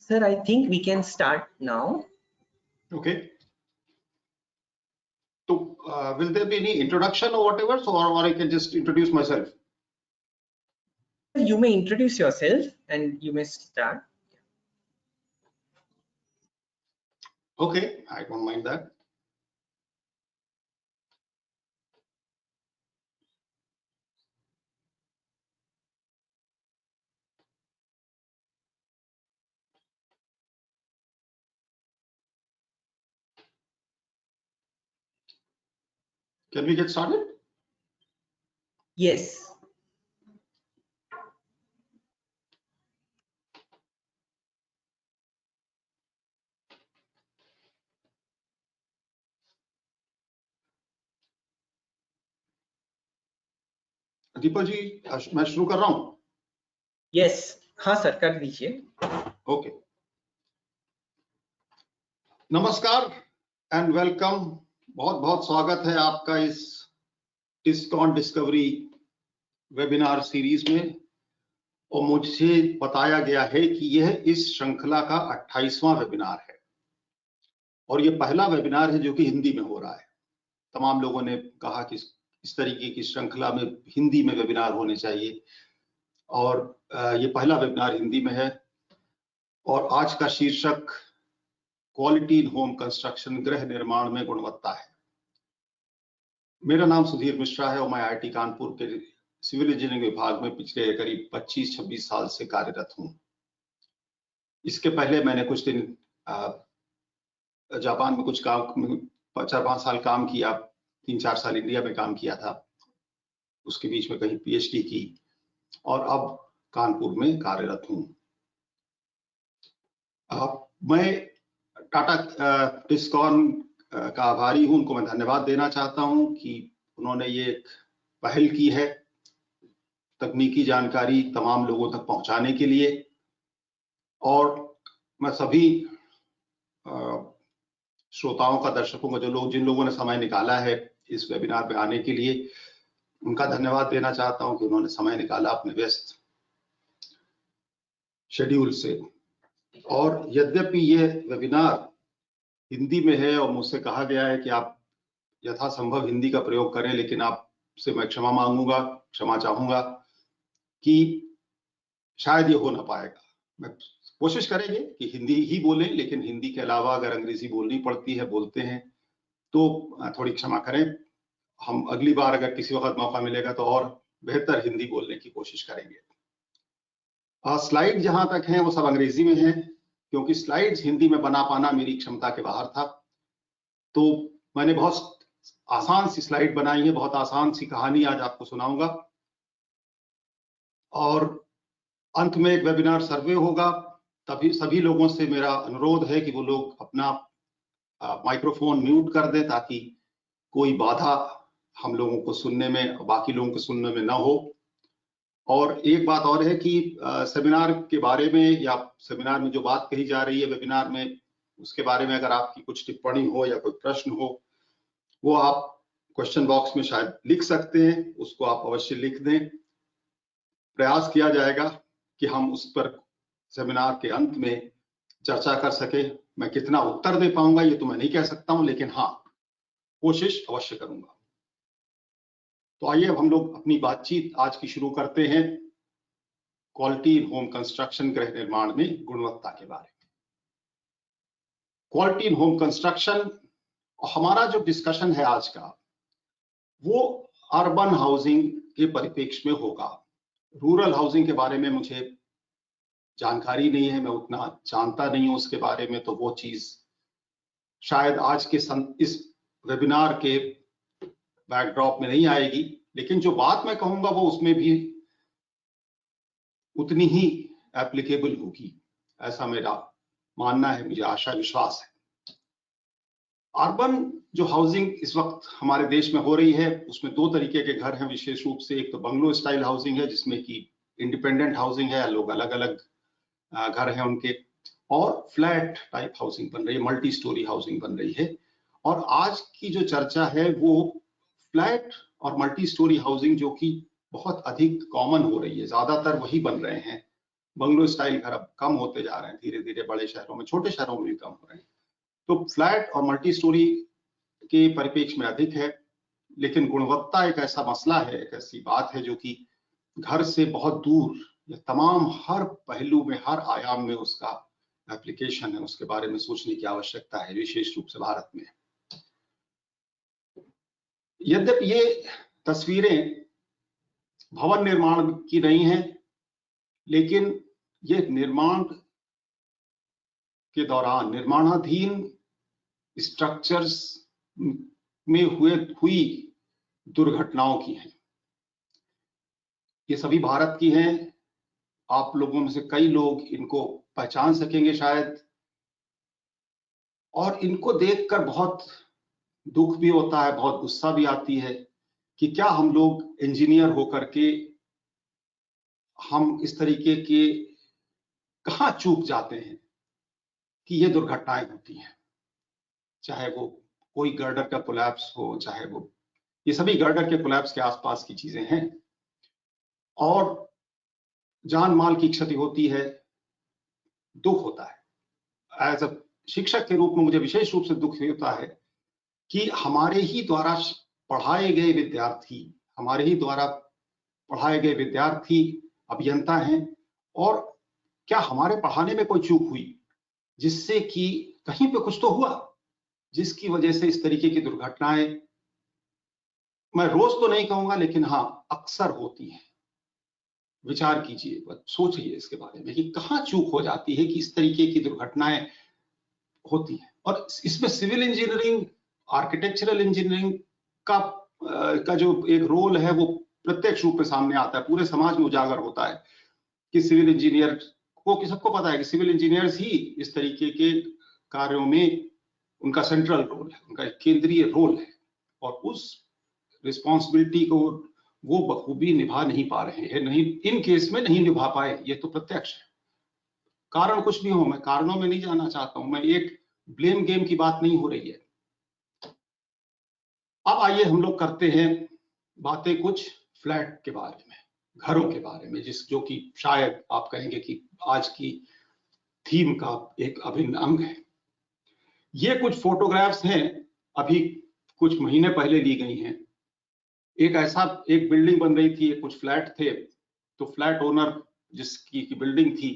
Sir, I think we can start now. Okay. So, will there be any introduction or whatever, so or I can just introduce myself? You may introduce yourself and you may start. Okay, I don't mind that. Can we get started? Yes. Deepak ji, मैं शुरू कर रहा हूँ। Yes. हाँ sir, कर दीजिए। Okay. नमस्कार and welcome. बहुत बहुत स्वागत है आपका इस टिस्कॉन डिस्कवरी वेबिनार सीरीज में। और मुझे बताया गया है कि यह इस श्रृंखला का 28वां वेबिनार है और यह पहला वेबिनार है जो कि हिंदी में हो रहा है। तमाम लोगों ने कहा कि इस तरीके की श्रृंखला में हिंदी में वेबिनार होने चाहिए और ये पहला वेबिनार हिंदी में है। और आज का शीर्षक क्वालिटी इन होम कंस्ट्रक्शन, गृह निर्माण में गुणवत्ता है। मेरा नाम सुधीर मिश्रा है और मैं IIT कानपुर के सिविल इंजीनियरिंग विभाग में पिछले करीब 25-26 साल से कार्यरत हूं। इसके पहले मैंने कुछ दिन जापान में कुछ काम 4-5 साल काम किया, 3-4 साल इंडिया में काम किया था, उसके बीच में कहीं PhD की और अब कानपुर में कार्यरत हूं। मैं टाटा टिस्कॉन का आभारी हूं, उनको मैं धन्यवाद देना चाहता हूं कि उन्होंने ये एक पहल की है तकनीकी जानकारी तमाम लोगों तक पहुंचाने के लिए। और मैं सभी श्रोताओं का, दर्शकों का, जिन लोगों ने समय निकाला है इस वेबिनार में आने के लिए, उनका धन्यवाद देना चाहता हूं कि उन्होंने समय निकाला अपने व्यस्त शेड्यूल से। और यद्यपि ये वेबिनार हिंदी में है और मुझसे कहा गया है कि आप यथासंभव हिंदी का प्रयोग करें, लेकिन आपसे मैं क्षमा चाहूंगा कि शायद ये हो ना पाएगा। मैं कोशिश करेंगे कि हिंदी ही बोलें, लेकिन हिंदी के अलावा अगर अंग्रेजी बोलनी पड़ती है, बोलते हैं, तो थोड़ी क्षमा करें। हम अगली बार अगर किसी वक्त मौका मिलेगा तो और बेहतर हिंदी बोलने की कोशिश करेंगे। स्लाइड जहां तक हैं वो सब अंग्रेजी में हैं, क्योंकि स्लाइड्स हिंदी में बना पाना मेरी क्षमता के बाहर था। तो मैंने बहुत आसान सी स्लाइड बनाई है, बहुत आसान सी कहानी आज आपको सुनाऊंगा। और अंत में एक वेबिनार सर्वे होगा। तभी सभी लोगों से मेरा अनुरोध है कि वो लोग अपना माइक्रोफोन म्यूट कर दें ताकि कोई बाधा हम लोगों को सुनने में, बाकी लोगों को सुनने में ना हो। और एक बात और है कि सेमिनार के बारे में या सेमिनार में जो बात कही जा रही है वेबिनार में, उसके बारे में अगर आपकी कुछ टिप्पणी हो या कोई प्रश्न हो, वो आप क्वेश्चन बॉक्स में शायद लिख सकते हैं, उसको आप अवश्य लिख दें। प्रयास किया जाएगा कि हम उस पर सेमिनार के अंत में चर्चा कर सके। मैं कितना उत्तर दे पाऊंगा ये तो मैं नहीं कह सकता हूं, लेकिन हाँ, कोशिश अवश्य करूंगा। तो आइए अब हम लोग अपनी बातचीत आज की शुरू करते हैं क्वालिटी इन होम कंस्ट्रक्शन, गृह निर्माण में गुणवत्ता के बारे में। क्वालिटी इन होम कंस्ट्रक्शन, हमारा जो डिस्कशन है आज का, वो अर्बन हाउसिंग के परिप्रेक्ष्य में होगा। रूरल हाउसिंग के बारे में मुझे जानकारी नहीं है, मैं उतना जानता नहीं हूं उसके बारे में, तो वो चीज शायद आज के इस वेबिनार के बैकड्रॉप में नहीं आएगी। लेकिन जो बात मैं कहूंगा वो उसमें भी उतनी ही एप्लीकेबल होगी, ऐसा मेरा मानना है, मुझे आशा विश्वास है। अर्बन जो हाउसिंग इस वक्त हमारे देश में हो रही है उसमें दो तरीके के घर हैं विशेष रूप से। एक तो बंगलो स्टाइल हाउसिंग है जिसमें कि इंडिपेंडेंट हाउसिंग है, लोग अलग अलग घर हैं उनके, और फ्लैट टाइप हाउसिंग बन रही है, मल्टी स्टोरी हाउसिंग बन रही है। और आज की जो चर्चा है वो फ्लैट और मल्टी स्टोरी हाउसिंग जो कि बहुत अधिक कॉमन हो रही है, ज्यादातर वही बन रहे हैं। बंगलो स्टाइल घर अब कम होते जा रहे हैं धीरे धीरे, बड़े शहरों में, छोटे शहरों में भी कम हो रहे हैं। तो फ्लैट और मल्टी स्टोरी के परिप्रेक्ष्य में अधिक है, लेकिन गुणवत्ता एक ऐसा मसला है, एक ऐसी बात है जो कि घर से बहुत दूर, या तमाम हर पहलू में, हर आयाम में उसका एप्लीकेशन है, उसके बारे में सोचने की आवश्यकता है, विशेष रूप से भारत में। यद्यपि ये तस्वीरें भवन निर्माण की नहीं है, लेकिन ये निर्माण के दौरान निर्माणाधीन स्ट्रक्चर्स में हुई दुर्घटनाओं की हैं। ये सभी भारत की हैं। आप लोगों में से कई लोग इनको पहचान सकेंगे शायद, और इनको देखकर बहुत दुख भी होता है, बहुत गुस्सा भी आती है कि क्या हम लोग इंजीनियर होकर के हम इस तरीके के कहां चूक जाते हैं कि ये दुर्घटनाएं होती हैं। चाहे वो कोई गर्डर का कोलैप्स हो, चाहे वो, ये सभी गर्डर के कोलैप्स के आसपास की चीजें हैं, और जान माल की क्षति होती है, दुख होता है। एज अ शिक्षक के रूप में मुझे विशेष रूप से दुख होता है कि हमारे ही द्वारा पढ़ाए गए विद्यार्थी, हमारे ही द्वारा पढ़ाए गए विद्यार्थी अभियंता हैं, और क्या हमारे पढ़ाने में कोई चूक हुई जिससे कि कहीं पे कुछ तो हुआ जिसकी वजह से इस तरीके की दुर्घटनाएं, मैं रोज तो नहीं कहूंगा लेकिन हाँ अक्सर होती हैं। विचार कीजिए, सोचिए इसके बारे में कि कहां चूक हो जाती है कि इस तरीके की दुर्घटनाएं होती हैं। और इसमें सिविल इंजीनियरिंग, आर्किटेक्चरल इंजीनियरिंग का जो एक रोल है वो प्रत्यक्ष रूप में सामने आता है, पूरे समाज में उजागर होता है कि सिविल इंजीनियर को, कि सबको पता है कि सिविल इंजीनियर्स ही इस तरीके के कार्यों में उनका सेंट्रल रोल है, उनका केंद्रीय रोल है, और उस रिस्पॉन्सिबिलिटी को वो बखूबी निभा नहीं पा रहे हैं, नहीं इन केस में नहीं निभा पाए, ये तो प्रत्यक्ष है। कारण कुछ भी हो, मैं कारणों में नहीं जाना चाहता हूं, मैं एक ब्लेम गेम की बात नहीं हो रही है। अब आइए हम लोग करते हैं बातें कुछ फ्लैट के बारे में, घरों के बारे में, जो कि शायद आप कहेंगे कि आज की थीम का एक अभिन्न अंग है। ये कुछ फोटोग्राफ्स हैं, अभी कुछ महीने पहले ली गई हैं। एक बिल्डिंग बन रही थी, कुछ फ्लैट थे, तो फ्लैट ओनर जिसकी बिल्डिंग थी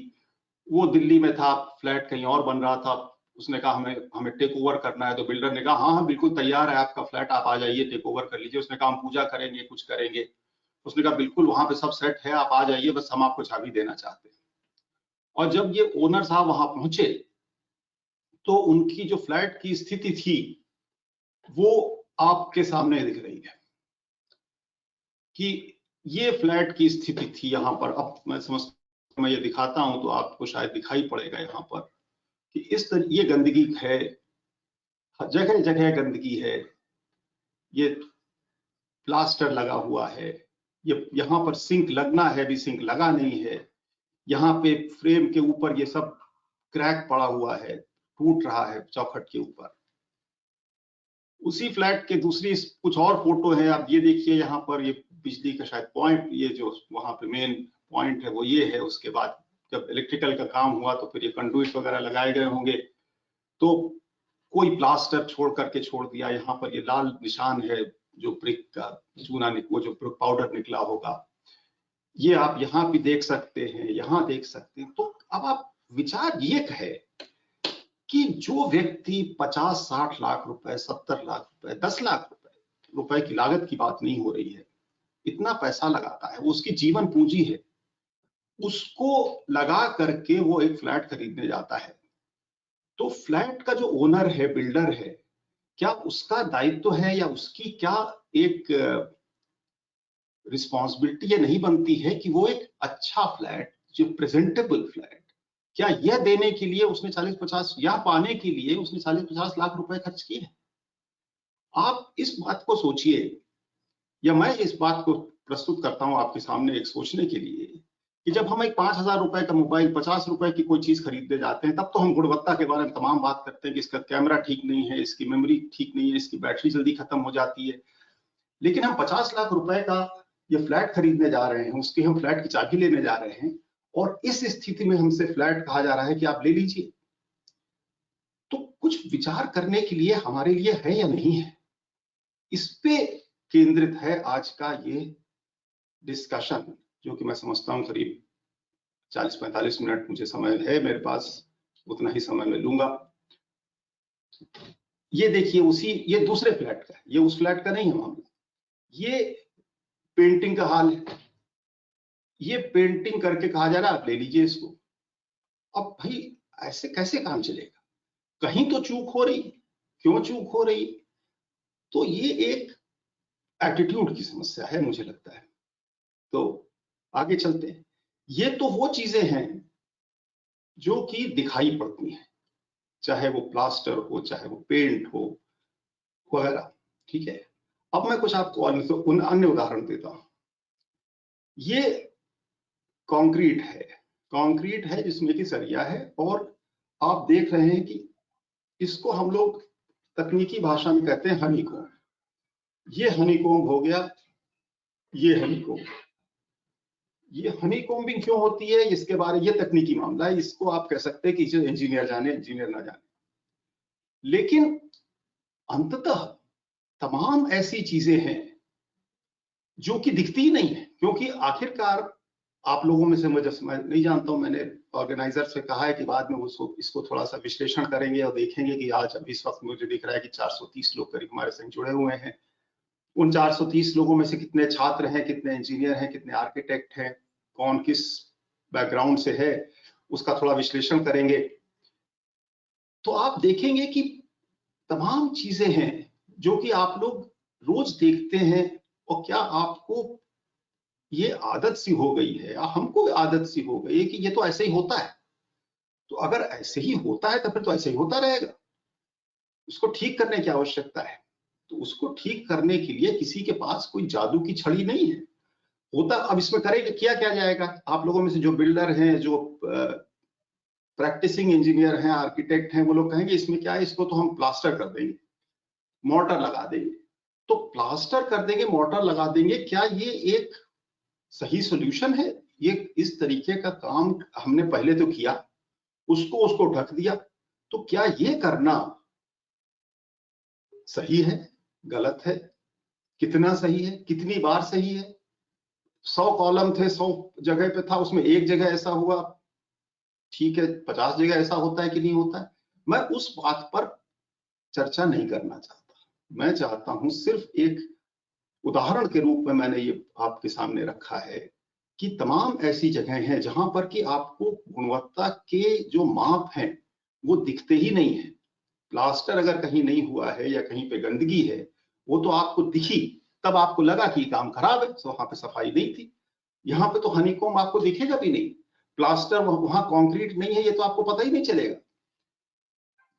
वो दिल्ली में था, फ्लैट कहीं और बन रहा था। उसने कहा हमें टेक ओवर करना है, तो बिल्डर ने कहा हाँ बिल्कुल तैयार है आपका फ्लैट, आप आ जाइए टेक ओवर कर लीजिए। उसने कहा हम पूजा करेंगे, कुछ करेंगे। उसने कहा बिल्कुल वहां पे सब सेट है, आप आ जाइए, बस हम आपको चाबी देना चाहते हैं। और जब ये ओनर साहब वहां पहुंचे तो उनकी जो फ्लैट की स्थिति थी वो आपके सामने दिख रही है कि ये फ्लैट की स्थिति थी यहाँ पर। अब मैं ये दिखाता हूं तो आपको शायद दिखाई पड़ेगा यहाँ पर कि इस तरह ये गंदगी है, जगह जगह गंदगी है, ये प्लास्टर लगा हुआ है, ये यहाँ पर सिंक लगना है भी सिंक लगा नहीं है, यहाँ पे फ्रेम के ऊपर ये सब क्रैक पड़ा हुआ है, टूट रहा है चौखट के ऊपर। उसी फ्लैट के दूसरी कुछ और फोटो है, आप ये देखिए यहाँ पर, ये बिजली का शायद पॉइंट, ये जो वहां पे मेन पॉइंट है वो ये है। उसके बाद जब इलेक्ट्रिकल का काम हुआ तो फिर ये कंडुइट वगैरह लगाए गए होंगे, तो कोई प्लास्टर छोड़ करके छोड़ दिया। यहाँ पर ये लाल निशान है जो ब्रिक का चूना, वो जो ब्रिक पाउडर निकला होगा, ये आप यहाँ भी देख सकते हैं, यहाँ देख सकते हैं। तो अब आप विचार ये है कि जो व्यक्ति 50-60 लाख रुपए, 70 लाख रुपए, 10 लाख रुपए की लागत की बात नहीं हो रही है, इतना पैसा लगाता है, वो उसकी जीवन पूंजी है, उसको लगा करके वो एक फ्लैट खरीदने जाता है, तो फ्लैट का जो ओनर है, बिल्डर है, क्या उसका दायित्व है या उसकी क्या एक रिस्पॉन्सिबिलिटी ये नहीं बनती है कि वो एक अच्छा फ्लैट, जो प्रेजेंटेबल फ्लैट, क्या यह देने के लिए उसने 40-50 या पाने के लिए उसने 40-50 लाख रुपए खर्च किए हैं? आप इस बात को सोचिए, या मैं इस बात को प्रस्तुत करता हूं आपके सामने एक सोचने के लिए कि जब हम एक 5,000 रुपए का मोबाइल 50 रुपए की कोई चीज खरीदने जाते हैं, तब तो हम गुणवत्ता के बारे में तमाम बात करते हैं कि इसका कैमरा ठीक नहीं है, इसकी मेमोरी ठीक नहीं है, इसकी बैटरी जल्दी खत्म हो जाती है। लेकिन हम 50 लाख रुपए का ये फ्लैट खरीदने जा रहे हैं, उसकी हम फ्लैट की चाबी लेने जा रहे हैं, और इस स्थिति में हमसे फ्लैट कहा जा रहा है कि आप ले लीजिए। तो कुछ विचार करने के लिए हमारे लिए है या नहीं है, इस पे केंद्रित है आज का ये डिस्कशन, जो कि मैं समझता हूं करीब 40-45 मिनट मुझे समय है मेरे पास, उतना ही समय मैं लूंगा। ये देखिए, ये दूसरे फ्लैट का है, ये उस फ्लैट का नहीं है मामला। ये पेंटिंग का हाल है, ये पेंटिंग करके कहा जा रहा है आप ले लीजिए इसको। अब भाई ऐसे कैसे काम चलेगा? कहीं तो चूक हो रही, क्यों चूक हो रही? तो ये एक एटीट्यूड की समस्या है मुझे लगता है। तो आगे चलते हैं। ये तो वो चीजें हैं जो कि दिखाई पड़ती हैं, चाहे वो प्लास्टर हो, चाहे वो पेंट हो वगैरह, ठीक है। अब मैं कुछ आपको अन्य उदाहरण देता हूं। ये कंक्रीट है जिसमें कि सरिया है, और आप देख रहे हैं कि इसको हम लोग तकनीकी भाषा में कहते हैं हनीकॉम्ब। ये हनीकॉम्ब हो गया, ये हनीकॉम्ब। ये हनीकॉम्बिंग क्यों होती है, इसके बारे, ये तकनीकी मामला है, इसको आप कह सकते हैं कि इसे इंजीनियर जाने, इंजीनियर ना जाने। लेकिन अंततः तमाम ऐसी चीजें हैं जो कि दिखती ही नहीं है, क्योंकि आखिरकार आप लोगों में से, मैं नहीं जानता हूं, मैंने ऑर्गेनाइजर से कहा है कि बाद में इसको थोड़ा सा विश्लेषण करेंगे और देखेंगे कि आज अभी इस वक्त मुझे दिख रहा है कि 430 लोग करीब हमारे संग जुड़े हुए हैं। उन 430 लोगों में से कितने छात्र हैं, कितने इंजीनियर हैं, कितने आर्किटेक्ट हैं, कौन किस बैकग्राउंड से है, उसका थोड़ा विश्लेषण करेंगे। तो आप देखेंगे कि तमाम चीजें हैं जो कि आप लोग रोज देखते हैं, और क्या आपको ये आदत सी हो गई है, या हमको आदत सी हो गई है कि ये तो ऐसे ही होता है। तो अगर ऐसे ही होता है तो फिर तो ऐसे ही होता रहेगा, उसको ठीक करने की आवश्यकता है। तो उसको ठीक करने के लिए किसी के पास कोई जादू की छड़ी नहीं है होता। अब इसमें करेंगे, किया क्या जाएगा? आप लोगों में से जो बिल्डर हैं, जो प्रैक्टिसिंग इंजीनियर हैं, आर्किटेक्ट हैं, वो लोग कहेंगे इसमें क्या है, इसको तो हम प्लास्टर कर देंगे, मोर्टर लगा देंगे। तो प्लास्टर कर देंगे, मोर्टर लगा देंगे, क्या ये एक सही सॉल्यूशन है? ये इस तरीके का काम हमने पहले तो किया, उसको ढक दिया। तो क्या ये करना सही है, गलत है? कितना सही है, कितनी बार सही है? 100 कॉलम थे, 100 जगह पे था, उसमें एक जगह ऐसा हुआ, ठीक है, 50 जगह ऐसा होता है कि नहीं होता है? मैं उस बात पर चर्चा नहीं करना चाहता। मैं चाहता हूं सिर्फ एक उदाहरण के रूप में मैंने ये आपके सामने रखा है कि तमाम ऐसी जगह हैं जहां पर कि आपको गुणवत्ता के जो माप हैं वो दिखते ही नहीं है। प्लास्टर अगर कहीं नहीं हुआ है या कहीं पे गंदगी है, वो तो आपको दिखी, तब आपको लगा कि काम खराब है, तो वहां पे सफाई नहीं थी। यहाँ पे तो हनीकॉम्ब आपको दिखेगा भी नहीं, प्लास्टर वहां कंक्रीट नहीं है, ये तो आपको पता ही नहीं चलेगा।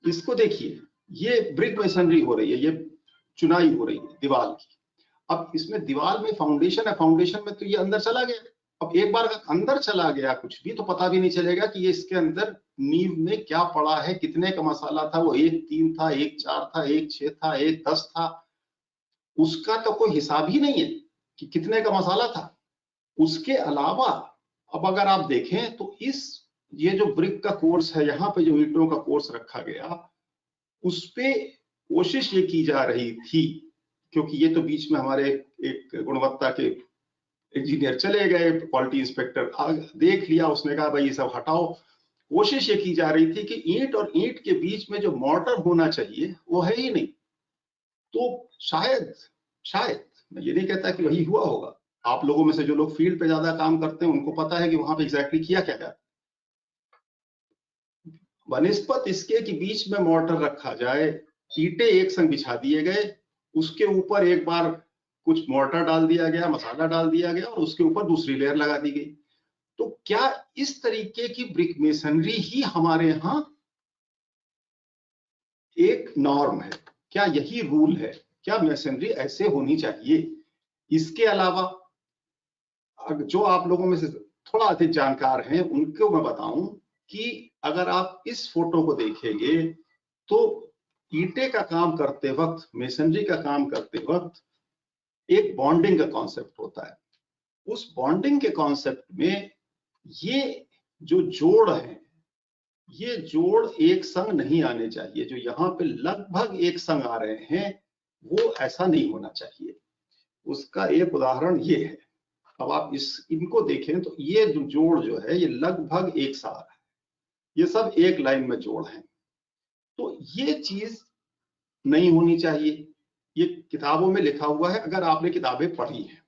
इसको देखिए, ये ब्रिक मेसनरी हो रही है, ये चुनाई हो रही है दीवार की। अब इसमें दीवार में फाउंडेशन है, फाउंडेशन में तो ये अंदर चला गया। अब एक बार अगर अंदर चला गया कुछ भी, तो पता भी नहीं चलेगा कि ये इसके अंदर नींव में क्या पड़ा है, कितने का मसाला था, वो 1-3 था, 1-4 था, 1-6 था, 1-10 था, उसका तो कोई हिसाब ही नहीं है कि कितने का मसाला था। उसके अलावा अब अगर आप देखें तो ये जो ब्रिक का कोर्स है, यहाँ पे जो ईंटों का कोर्स रखा गया, उस पे कोशिश ये की जा रही थी, क्योंकि ये तो बीच में हमारे एक गुणवत्ता के इंजीनियर चले गए, क्वालिटी इंस्पेक्टर देख लिया, उसने कहा भाई ये सब हटाओ। कोशिश ये की जा रही थी कि ईंट और ईंट के बीच में जो मोर्टर होना चाहिए वो है ही नहीं। तो शायद मैं ये नहीं कहता कि वही हुआ होगा, आप लोगों में से जो लोग फील्ड पे ज्यादा काम करते हैं उनको पता है कि वहां पे एग्जैक्टली किया क्या जाता है। बनिस्बत इसके कि बीच में मोर्टर रखा जाए, ईंटें एक संग बिछा दिए गए, उसके ऊपर एक बार कुछ मोर्टर डाल दिया गया, मसाला डाल दिया गया, और उसके ऊपर दूसरी लेयर लगा दी गई। तो क्या इस तरीके की ब्रिक मेसनरी ही हमारे यहाँ एक नॉर्म है? क्या यही रूल है? क्या मैसनरी ऐसे होनी चाहिए। इसके अलावा जो आप लोगों में से थोड़ा अधिक जानकार हैं उनको मैं बताऊं कि अगर आप इस फोटो को देखेंगे तो ईंटे का काम करते वक्त, मेसनरी का काम करते वक्त एक बॉन्डिंग का कॉन्सेप्ट होता है। उस बॉन्डिंग के कॉन्सेप्ट में ये जो जोड़ है, ये जोड़ एक संग नहीं आने चाहिए। जो यहाँ पे लगभग एक संग आ रहे हैं वो ऐसा नहीं होना चाहिए। उसका एक उदाहरण ये है। अब आप इनको देखें तो ये जो जोड़ जो है ये लगभग एक सा आ रहा है, ये सब एक लाइन में जोड़ हैं। तो ये चीज नहीं होनी चाहिए। ये किताबों में लिखा हुआ है, अगर आपने किताबें पढ़ी हैं।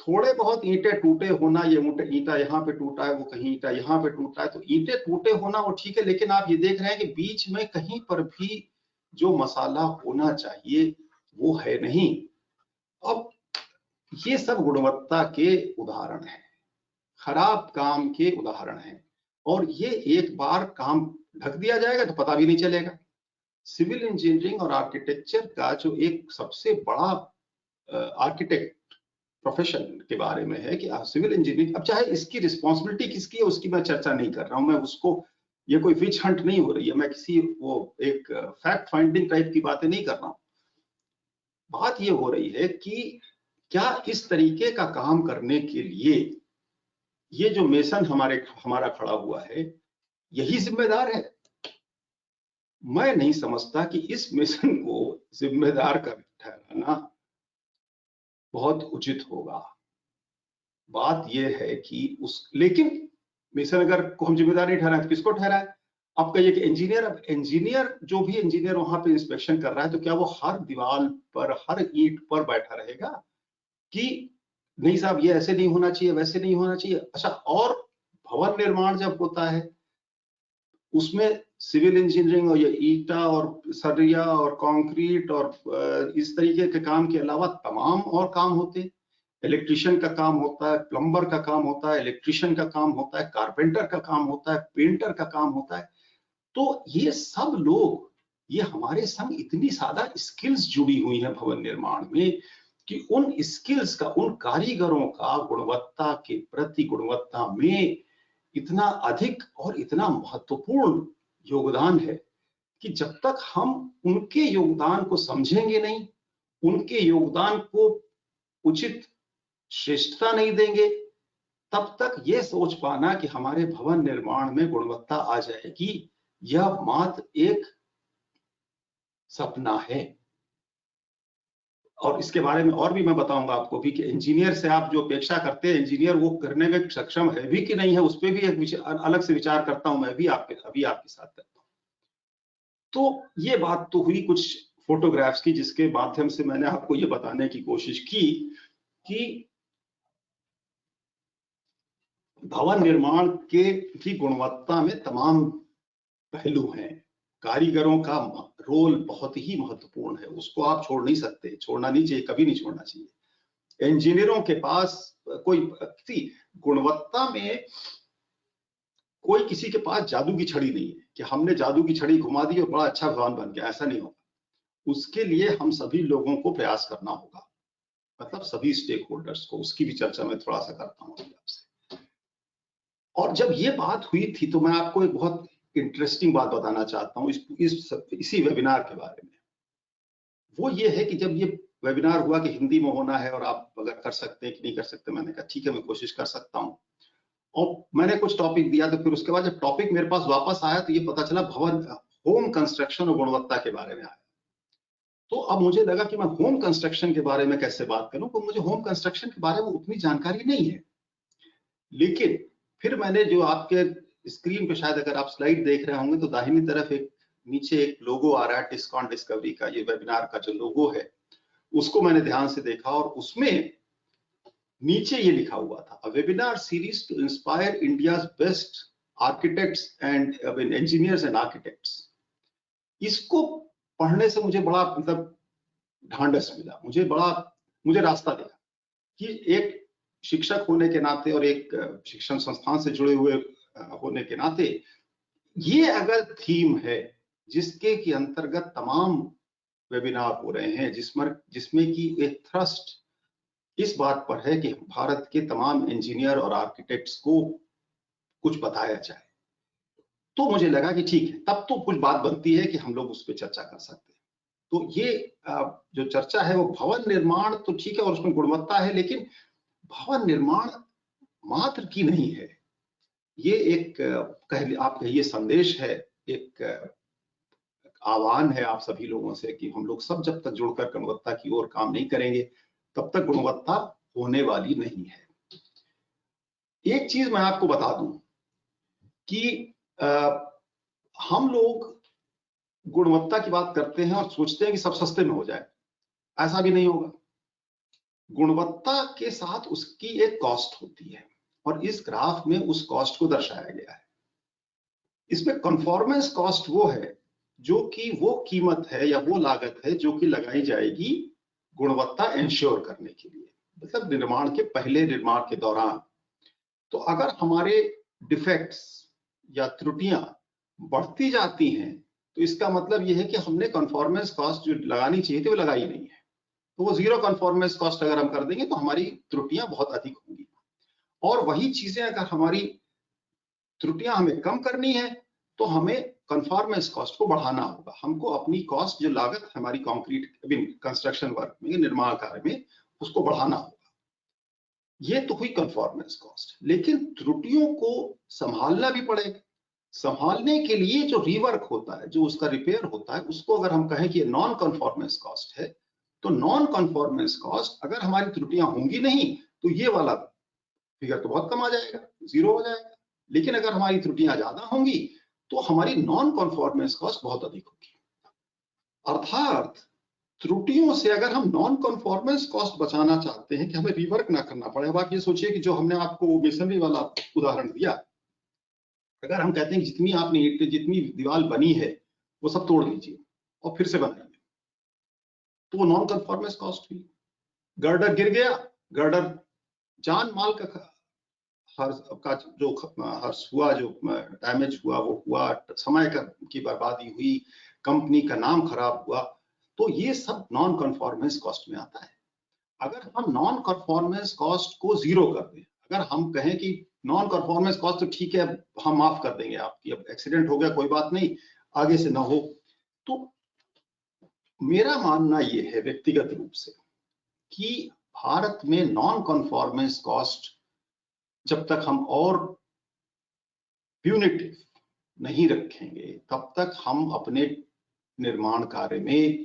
थोड़े बहुत ईंटे टूटे होना, ये ईंटा यहाँ पे टूटा है, वो कहीं ईंटा यहाँ पे टूटा है, तो ईंटे टूटे होना वो ठीक है, लेकिन आप ये देख रहे हैं कि बीच में कहीं पर भी जो मसाला होना चाहिए वो है नहीं। अब ये सब गुणवत्ता के उदाहरण हैं, खराब काम के उदाहरण हैं, और ये एक बार काम ढक दिया जाएगा तो पता भी नहीं चलेगा। सिविल इंजीनियरिंग और आर्किटेक्चर का जो एक सबसे बड़ा आर्किटेक्ट प्रोफेशन के बारे में है कि सिविल इंजीनियरिंग, अब चाहे इसकी रिस्पॉन्सिबिलिटी किसकी है उसकी मैं चर्चा नहीं कर रहा हूं, मैं उसको, ये कोई विच हंट नहीं हो रही है, मैं किसी वो एक फैक्ट फाइंडिंग टाइप की बातें नहीं कर रहा हूं। बात ये हो रही है कि क्या इस तरीके का काम करने के लिए ये जो मेसन हमारा खड़ा हुआ है यही जिम्मेदार है। मैं नहीं समझता कि इस मेसन को जिम्मेदार कर ठहराना बहुत उचित होगा। बात यह है कि लेकिन मेसन अगर को हम जिम्मेदार नहीं ठहराए तो किसको ठहराए। आप कहिए कि इंजीनियर, अब इंजीनियर जो भी इंजीनियर वहां पे इंस्पेक्शन कर रहा है तो क्या वो हर दीवार पर, हर ईंट पर बैठा रहेगा कि नहीं साहब ये ऐसे नहीं होना चाहिए, वैसे नहीं होना चाहिए। अच्छा, और भवन निर्माण जब होता है उसमें सिविल इंजीनियरिंग और ये ईंटा और सरिया और कंक्रीट और इस तरीके के काम के अलावा तमाम और काम होते हैं। इलेक्ट्रिशियन का काम होता है, प्लम्बर का काम होता है, इलेक्ट्रिशियन का काम होता है, कारपेंटर का काम होता है, पेंटर का काम होता है। तो ये सब लोग, ये हमारे संग इतनी ज्यादा स्किल्स जुड़ी हुई हैं भवन निर्माण में कि उन स्किल्स का, उन कारीगरों का गुणवत्ता के प्रति, गुणवत्ता में इतना अधिक और इतना महत्वपूर्ण योगदान है कि जब तक हम उनके योगदान को समझेंगे नहीं, उनके योगदान को उचित श्रेष्ठता नहीं देंगे, तब तक ये सोच पाना कि हमारे भवन निर्माण में गुणवत्ता आ जाएगी, यह मात्र एक सपना है। और इसके बारे में और भी मैं बताऊंगा आपको भी कि इंजीनियर से आप जो अपेक्षा करते हैं, इंजीनियर वो करने में सक्षम है भी कि नहीं है, उस पर भी एक अलग से विचार करता हूं मैं भी अभी आपके साथ करता हूं। तो ये बात तो हुई कुछ फोटोग्राफ्स की, जिसके माध्यम से मैंने आपको ये बताने की कोशिश की कि भवन निर्माण की गुणवत्ता में तमाम पहलू हैं। कारीगरों का रोल बहुत ही महत्वपूर्ण है, उसको आप छोड़ नहीं सकते, छोड़ना नहीं चाहिए, कभी नहीं छोड़ना चाहिए। इंजीनियरों के पास कोई गुणवत्ता में कोई किसी के पास जादू की छड़ी नहीं है कि हमने जादू की छड़ी घुमा दी और बड़ा अच्छा भवन बन गया, ऐसा नहीं होगा। उसके लिए हम सभी लोगों को प्रयास करना होगा, मतलब सभी स्टेक होल्डर्स को। उसकी भी चर्चा मैं थोड़ा सा करता हूँ आपसे। और जब ये बात हुई थी तो मैं आपको एक बहुत इंटरेस्टिंग बात बताना चाहता हूँ इसी वेबिनार के बारे में। वो ये है कि जब ये वेबिनार हुआ कि हिंदी में होना है और आप अगर कर सकते हैं कि नहीं कर सकते, मैंने कहा ठीक है मैं कोशिश कर सकता हूँ। और मैंने कुछ टॉपिक दिया, तो फिर उसके बाद जब टॉपिक मेरे पास वापस आया तो ये पता चला भवन, होम कंस्ट्रक्शन और गुणवत्ता के बारे में आया। तो अब मुझे लगा कि मैं होम कंस्ट्रक्शन के बारे में कैसे बात करूं, तो मुझे होम कंस्ट्रक्शन के बारे में उतनी जानकारी नहीं है। लेकिन फिर मैंने जो आपके स्क्रीन पे शायद अगर आप स्लाइड देख रहे होंगे तो दाहिनी तरफ एक नीचे एक लोगो आ रहा है, टिस्कॉन डिस्कवरी का, ये वेबिनार का जो लोगो है उसको मैंने ध्यान से देखा और उसमें नीचे ये लिखा हुआ था, a webinar series to inspire India's best architects and engineers and architects. इसको पढ़ने से मुझे बड़ा मतलब ढांढस मिला, मुझे रास्ता दिखा कि एक शिक्षक होने के नाते और एक शिक्षण संस्थान से जुड़े हुए होने के नाते ये अगर थीम है जिसके की अंतर्गत तमाम वेबिनार हो रहे हैं जिसमें कि एक थ्रस्ट इस बात पर है कि भारत के तमाम इंजीनियर और आर्किटेक्ट्स को कुछ बताया जाए, तो मुझे लगा कि ठीक है, तब तो कुछ बात बनती है कि हम लोग उस पर चर्चा कर सकते हैं। तो ये जो चर्चा है वो भवन निर्माण तो ठीक है और उसमें गुणवत्ता है, लेकिन भवन निर्माण मात्र की नहीं है। ये एक आप कहिए संदेश है, एक आह्वान है आप सभी लोगों से कि हम लोग सब जब तक जुड़कर गुणवत्ता की ओर काम नहीं करेंगे तब तक गुणवत्ता होने वाली नहीं है। एक चीज मैं आपको बता दूं कि हम लोग गुणवत्ता की बात करते हैं और सोचते हैं कि सब सस्ते में हो जाए। ऐसा भी नहीं होगा। गुणवत्ता के साथ उसकी एक कॉस्ट होती है और इस ग्राफ में उस कॉस्ट को दर्शाया गया है। इसमें कन्फॉर्मेंस कॉस्ट वो है जो कि वो कीमत है या वो लागत है जो कि लगाई जाएगी गुणवत्ता इंश्योर करने के लिए, मतलब निर्माण के पहले, निर्माण के दौरान। तो अगर हमारे डिफेक्ट्स या त्रुटियां बढ़ती जाती हैं तो इसका मतलब यह है कि हमने कन्फॉर्मेंस कॉस्ट जो लगानी चाहिए थी वो लगाई नहीं है। तो वो जीरो कन्फॉर्मेंस कॉस्ट अगर हम कर देंगे तो हमारी त्रुटियां बहुत अधिक होंगी। और वही चीजें अगर हमारी त्रुटियां हमें कम करनी है तो हमें कन्फॉर्मेंस कॉस्ट को बढ़ाना होगा। हमको अपनी कॉस्ट, जो लागत हमारी कंक्रीट कंस्ट्रक्शन वर्क में, निर्माण कार्य में, उसको बढ़ाना होगा। ये तो हुई कन्फॉर्मेंस कॉस्ट, लेकिन त्रुटियों को संभालना भी पड़ेगा। संभालने के लिए जो रीवर्क होता है, जो उसका रिपेयर होता है, उसको अगर हम कहें कि ये नॉन कन्फॉर्मेंस कॉस्ट है, तो नॉन कन्फॉर्मेंस कॉस्ट अगर हमारी त्रुटियां होंगी नहीं तो ये वाला फिगर तो बहुत कम आ जाएगा, जीरो हो जाएगा। लेकिन अगर हमारी त्रुटियां ज्यादा होंगी तो हमारी नॉन कन्फॉर्मेंस कॉस्ट बहुत अधिक होगी। अर्थात त्रुटियों से अगर हम नॉन कन्फॉर्मेंस कॉस्ट बचाना चाहते हैं कि हमें रिवर्क ना करना पड़े। अब आप ये सोचिए कि जो हमने आपको मेसनरी वाला उदाहरण दिया, अगर हम कहते हैं कि जितनी आपने जितनी दीवार बनी है वो सब तोड़ दीजिए और फिर से बनाइए, तो वो नॉन कन्फॉर्मेंस कॉस्ट हुई। गर्डर गिर गया, गर्डर जान माल का जो हर्ष हुआ, जो डैमेज हुआ वो हुआ, समय की बर्बादी हुई, कंपनी का नाम खराब हुआ, तो ये सब नॉन कन्फॉर्मेंस कॉस्ट में आता है। अगर हम नॉन कन्फॉर्मेंस कॉस्ट को जीरो कर दें, अगर हम कहें कि नॉन कन्फॉर्मेंस कॉस्ट तो ठीक है, हम माफ कर देंगे आपकी, अब एक्सीडेंट हो गया कोई बात नहीं, आगे से ना हो, तो मेरा मानना यह है व्यक्तिगत रूप से कि भारत में नॉन कन्फॉर्मेंस कॉस्ट जब तक हम और प्यूनिटिव नहीं रखेंगे तब तक हम अपने निर्माण कार्य में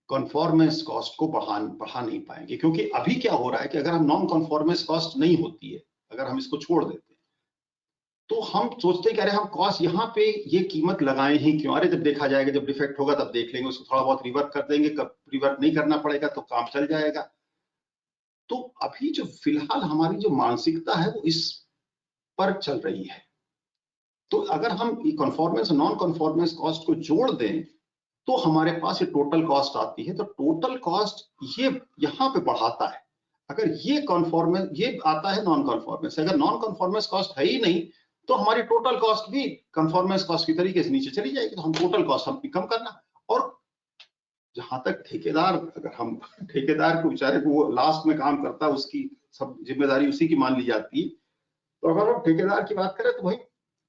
कन्फॉर्मेंस कॉस्ट को बढ़ा नहीं पाएंगे। क्योंकि अभी क्या हो रहा है कि अगर हम नॉन कन्फॉर्मेंस कॉस्ट नहीं होती है, अगर हम इसको छोड़ देते हैं, तो हम सोचते हैं कि अरे हम कॉस्ट यहाँ पे ये कीमत लगाएं ही क्यों, अरे जब देखा जाएगा, जब डिफेक्ट होगा तब देख लेंगे, उसको थोड़ा बहुत रिवर्क कर देंगे, कब रिवर्क नहीं करना पड़ेगा तो काम चल जाएगा। तो अभी जो फिलहाल हमारी जो मानसिकता है वो इस पर चल रही है। तो अगर हम कन्फॉर्मेंस और नॉन कन्फॉर्मेंस कॉस्ट को जोड़ दें तो हमारे पास ये टोटल कॉस्ट आती है। तो टोटल कॉस्ट ये यहाँ पे बढ़ाता है। अगर ये कन्फॉर्मेंस, ये आता है नॉन कन्फॉर्मेंस, अगर नॉन कन्फॉर्मेंस कॉस्ट है ही नहीं तो हमारी टोटल कॉस्ट भी कन्फॉर्मेंस कॉस्ट की तरीके से नीचे चली जाएगी। तो हम टोटल कॉस्ट हम कम करना। और जहां तक ठेकेदार, अगर हम ठेकेदार को बेचारे को वो लास्ट में काम करता है, उसकी सब जिम्मेदारी उसी की मान ली जाती है, तो अगर हम ठेकेदार की बात करें तो भाई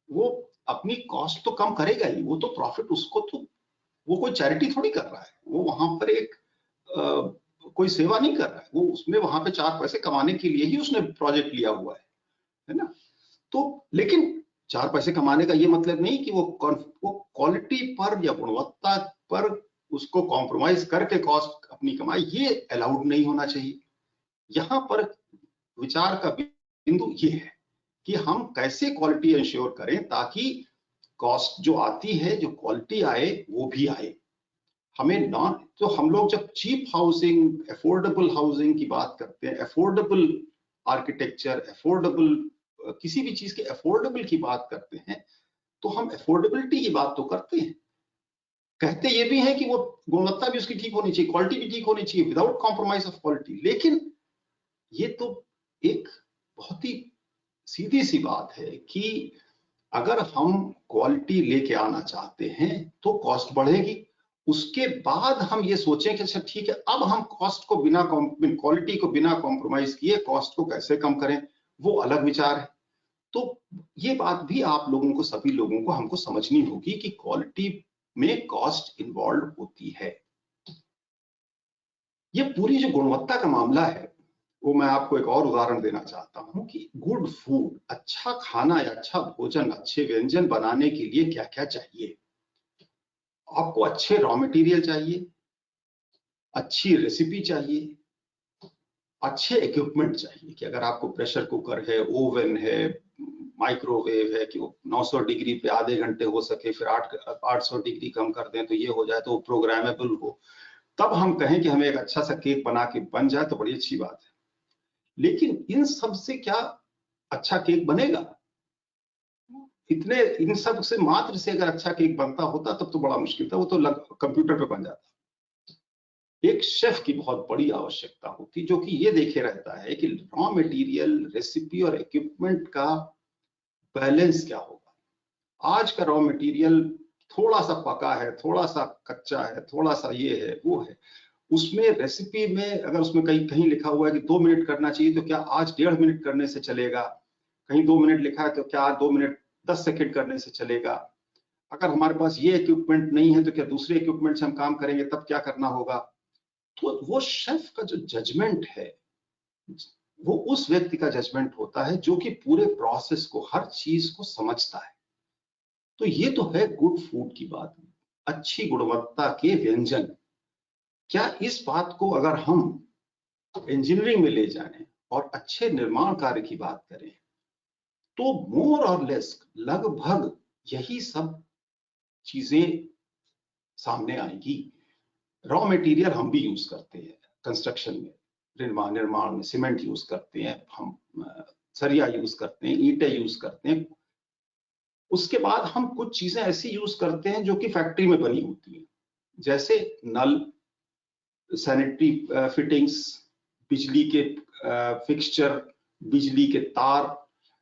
वो अपनी कॉस्ट तो कम करेगा ही, वो तो प्रॉफिट, उसको तो वो कोई चैरिटी थोड़ी कर रहा है, वो वहां पर एक कोई सेवा नहीं कर रहा है, वो उसमें वहां पे 4 पैसे कमाने के लिए ही उसने प्रोजेक्ट लिया हुआ है ना। तो लेकिन 4 पैसे कमाने का ये मतलब नहीं कि वो क्वालिटी पर या गुणवत्ता पर उसको कॉम्प्रोमाइज करके कॉस्ट अपनी कमाई, ये अलाउड नहीं होना चाहिए। यहाँ पर विचार का बिंदु ये है कि हम कैसे क्वालिटी इंश्योर करें ताकि कॉस्ट जो आती है, जो क्वालिटी आए, वो भी आए। हमें नॉन, तो हम लोग जब चीप हाउसिंग, अफोर्डेबल हाउसिंग की बात करते हैं, अफोर्डेबल आर्किटेक्चर, अफोर्डेबल किसी भी चीज के अफोर्डेबल की बात करते हैं, तो हम अफोर्डेबिलिटी की बात तो करते हैं, कहते ये भी है कि वो गुणवत्ता भी उसकी ठीक होनी चाहिए, क्वालिटी भी ठीक होनी चाहिए, विदाउट कॉम्प्रोमाइज ऑफ क्वालिटी। लेकिन ये तो एक बहुत ही सीधी सी बात है कि अगर हम क्वालिटी लेके आना चाहते हैं तो कॉस्ट बढ़ेगी, उसके बाद हम ये सोचें कि अच्छा ठीक है, अब हम कॉस्ट को बिना क्वालिटी को बिना कॉम्प्रोमाइज किए कॉस्ट को कैसे कम करें, वो अलग विचार है। तो ये बात भी आप लोगों को, सभी लोगों को हमको समझनी होगी कि क्वालिटी में कॉस्ट इन्वॉल्व होती है। ये पूरी जो गुणवत्ता का मामला है, वो मैं आपको एक और उदाहरण देना चाहता हूं कि गुड फूड, अच्छा खाना या अच्छा भोजन, अच्छे व्यंजन बनाने के लिए क्या क्या चाहिए। आपको अच्छे रॉ मटेरियल चाहिए, अच्छी रेसिपी चाहिए, अच्छे इक्विपमेंट चाहिए कि अगर आपको प्रेशर कुकर है, ओवन है, माइक्रोवेव है कि वो 900 डिग्री पे आधे घंटे हो सके, फिर 800 डिग्री कम कर दें तो ये हो जाए, तो वो प्रोग्रामेबल हो, तब हम कहें कि हमें एक अच्छा सा केक बना के बन जाए तो बड़ी अच्छी बात है। लेकिन इन सब से क्या अच्छा केक बनेगा? इन सब से मात्र से अगर अच्छा केक बनता होता तब तो बड़ा मुश्किल था, वो तो कंप्यूटर पे बन जाता। एक शेफ की बहुत बड़ी आवश्यकता होती, जो कि ये देखे रहता है कि रॉ मटेरियल, रेसिपी और इक्विपमेंट का बैलेंस क्या होगा। आज का रॉ मटेरियल थोड़ा सा पका है, थोड़ा सा कच्चा है, थोड़ा सा ये है वो है, उसमें रेसिपी में अगर उसमें कहीं लिखा हुआ है कि 2 मिनट करना चाहिए तो क्या आज 1.5 मिनट करने से चलेगा? कहीं 2 मिनट लिखा है तो क्या 2 मिनट 10 सेकंड करने से चलेगा? अगर हमारे पास ये इक्विपमेंट नहीं है तो क्या दूसरे इक्विपमेंट से हम काम करेंगे, तब क्या करना होगा? तो वो शेफ का जो जजमेंट है, वो उस व्यक्ति का जजमेंट होता है जो कि पूरे प्रोसेस को, हर चीज को समझता है। तो ये तो है गुड फूड की बात, अच्छी गुणवत्ता के व्यंजन। क्या इस बात को अगर हम इंजीनियरिंग में ले जाएं और अच्छे निर्माण कार्य की बात करें, तो मोर और लेस लगभग यही सब चीजें सामने आएगी। रॉ मटेरियल हम भी यूज करते हैं कंस्ट्रक्शन में, निर्माण में सीमेंट यूज करते हैं, हम सरिया यूज करते हैं, ईंटें यूज करते हैं। उसके बाद हम कुछ चीजें ऐसी यूज करते हैं जो कि फैक्ट्री में बनी होती हैं, जैसे नल, सैनिटरी फिटिंग्स, बिजली के फिक्सचर, बिजली के तार।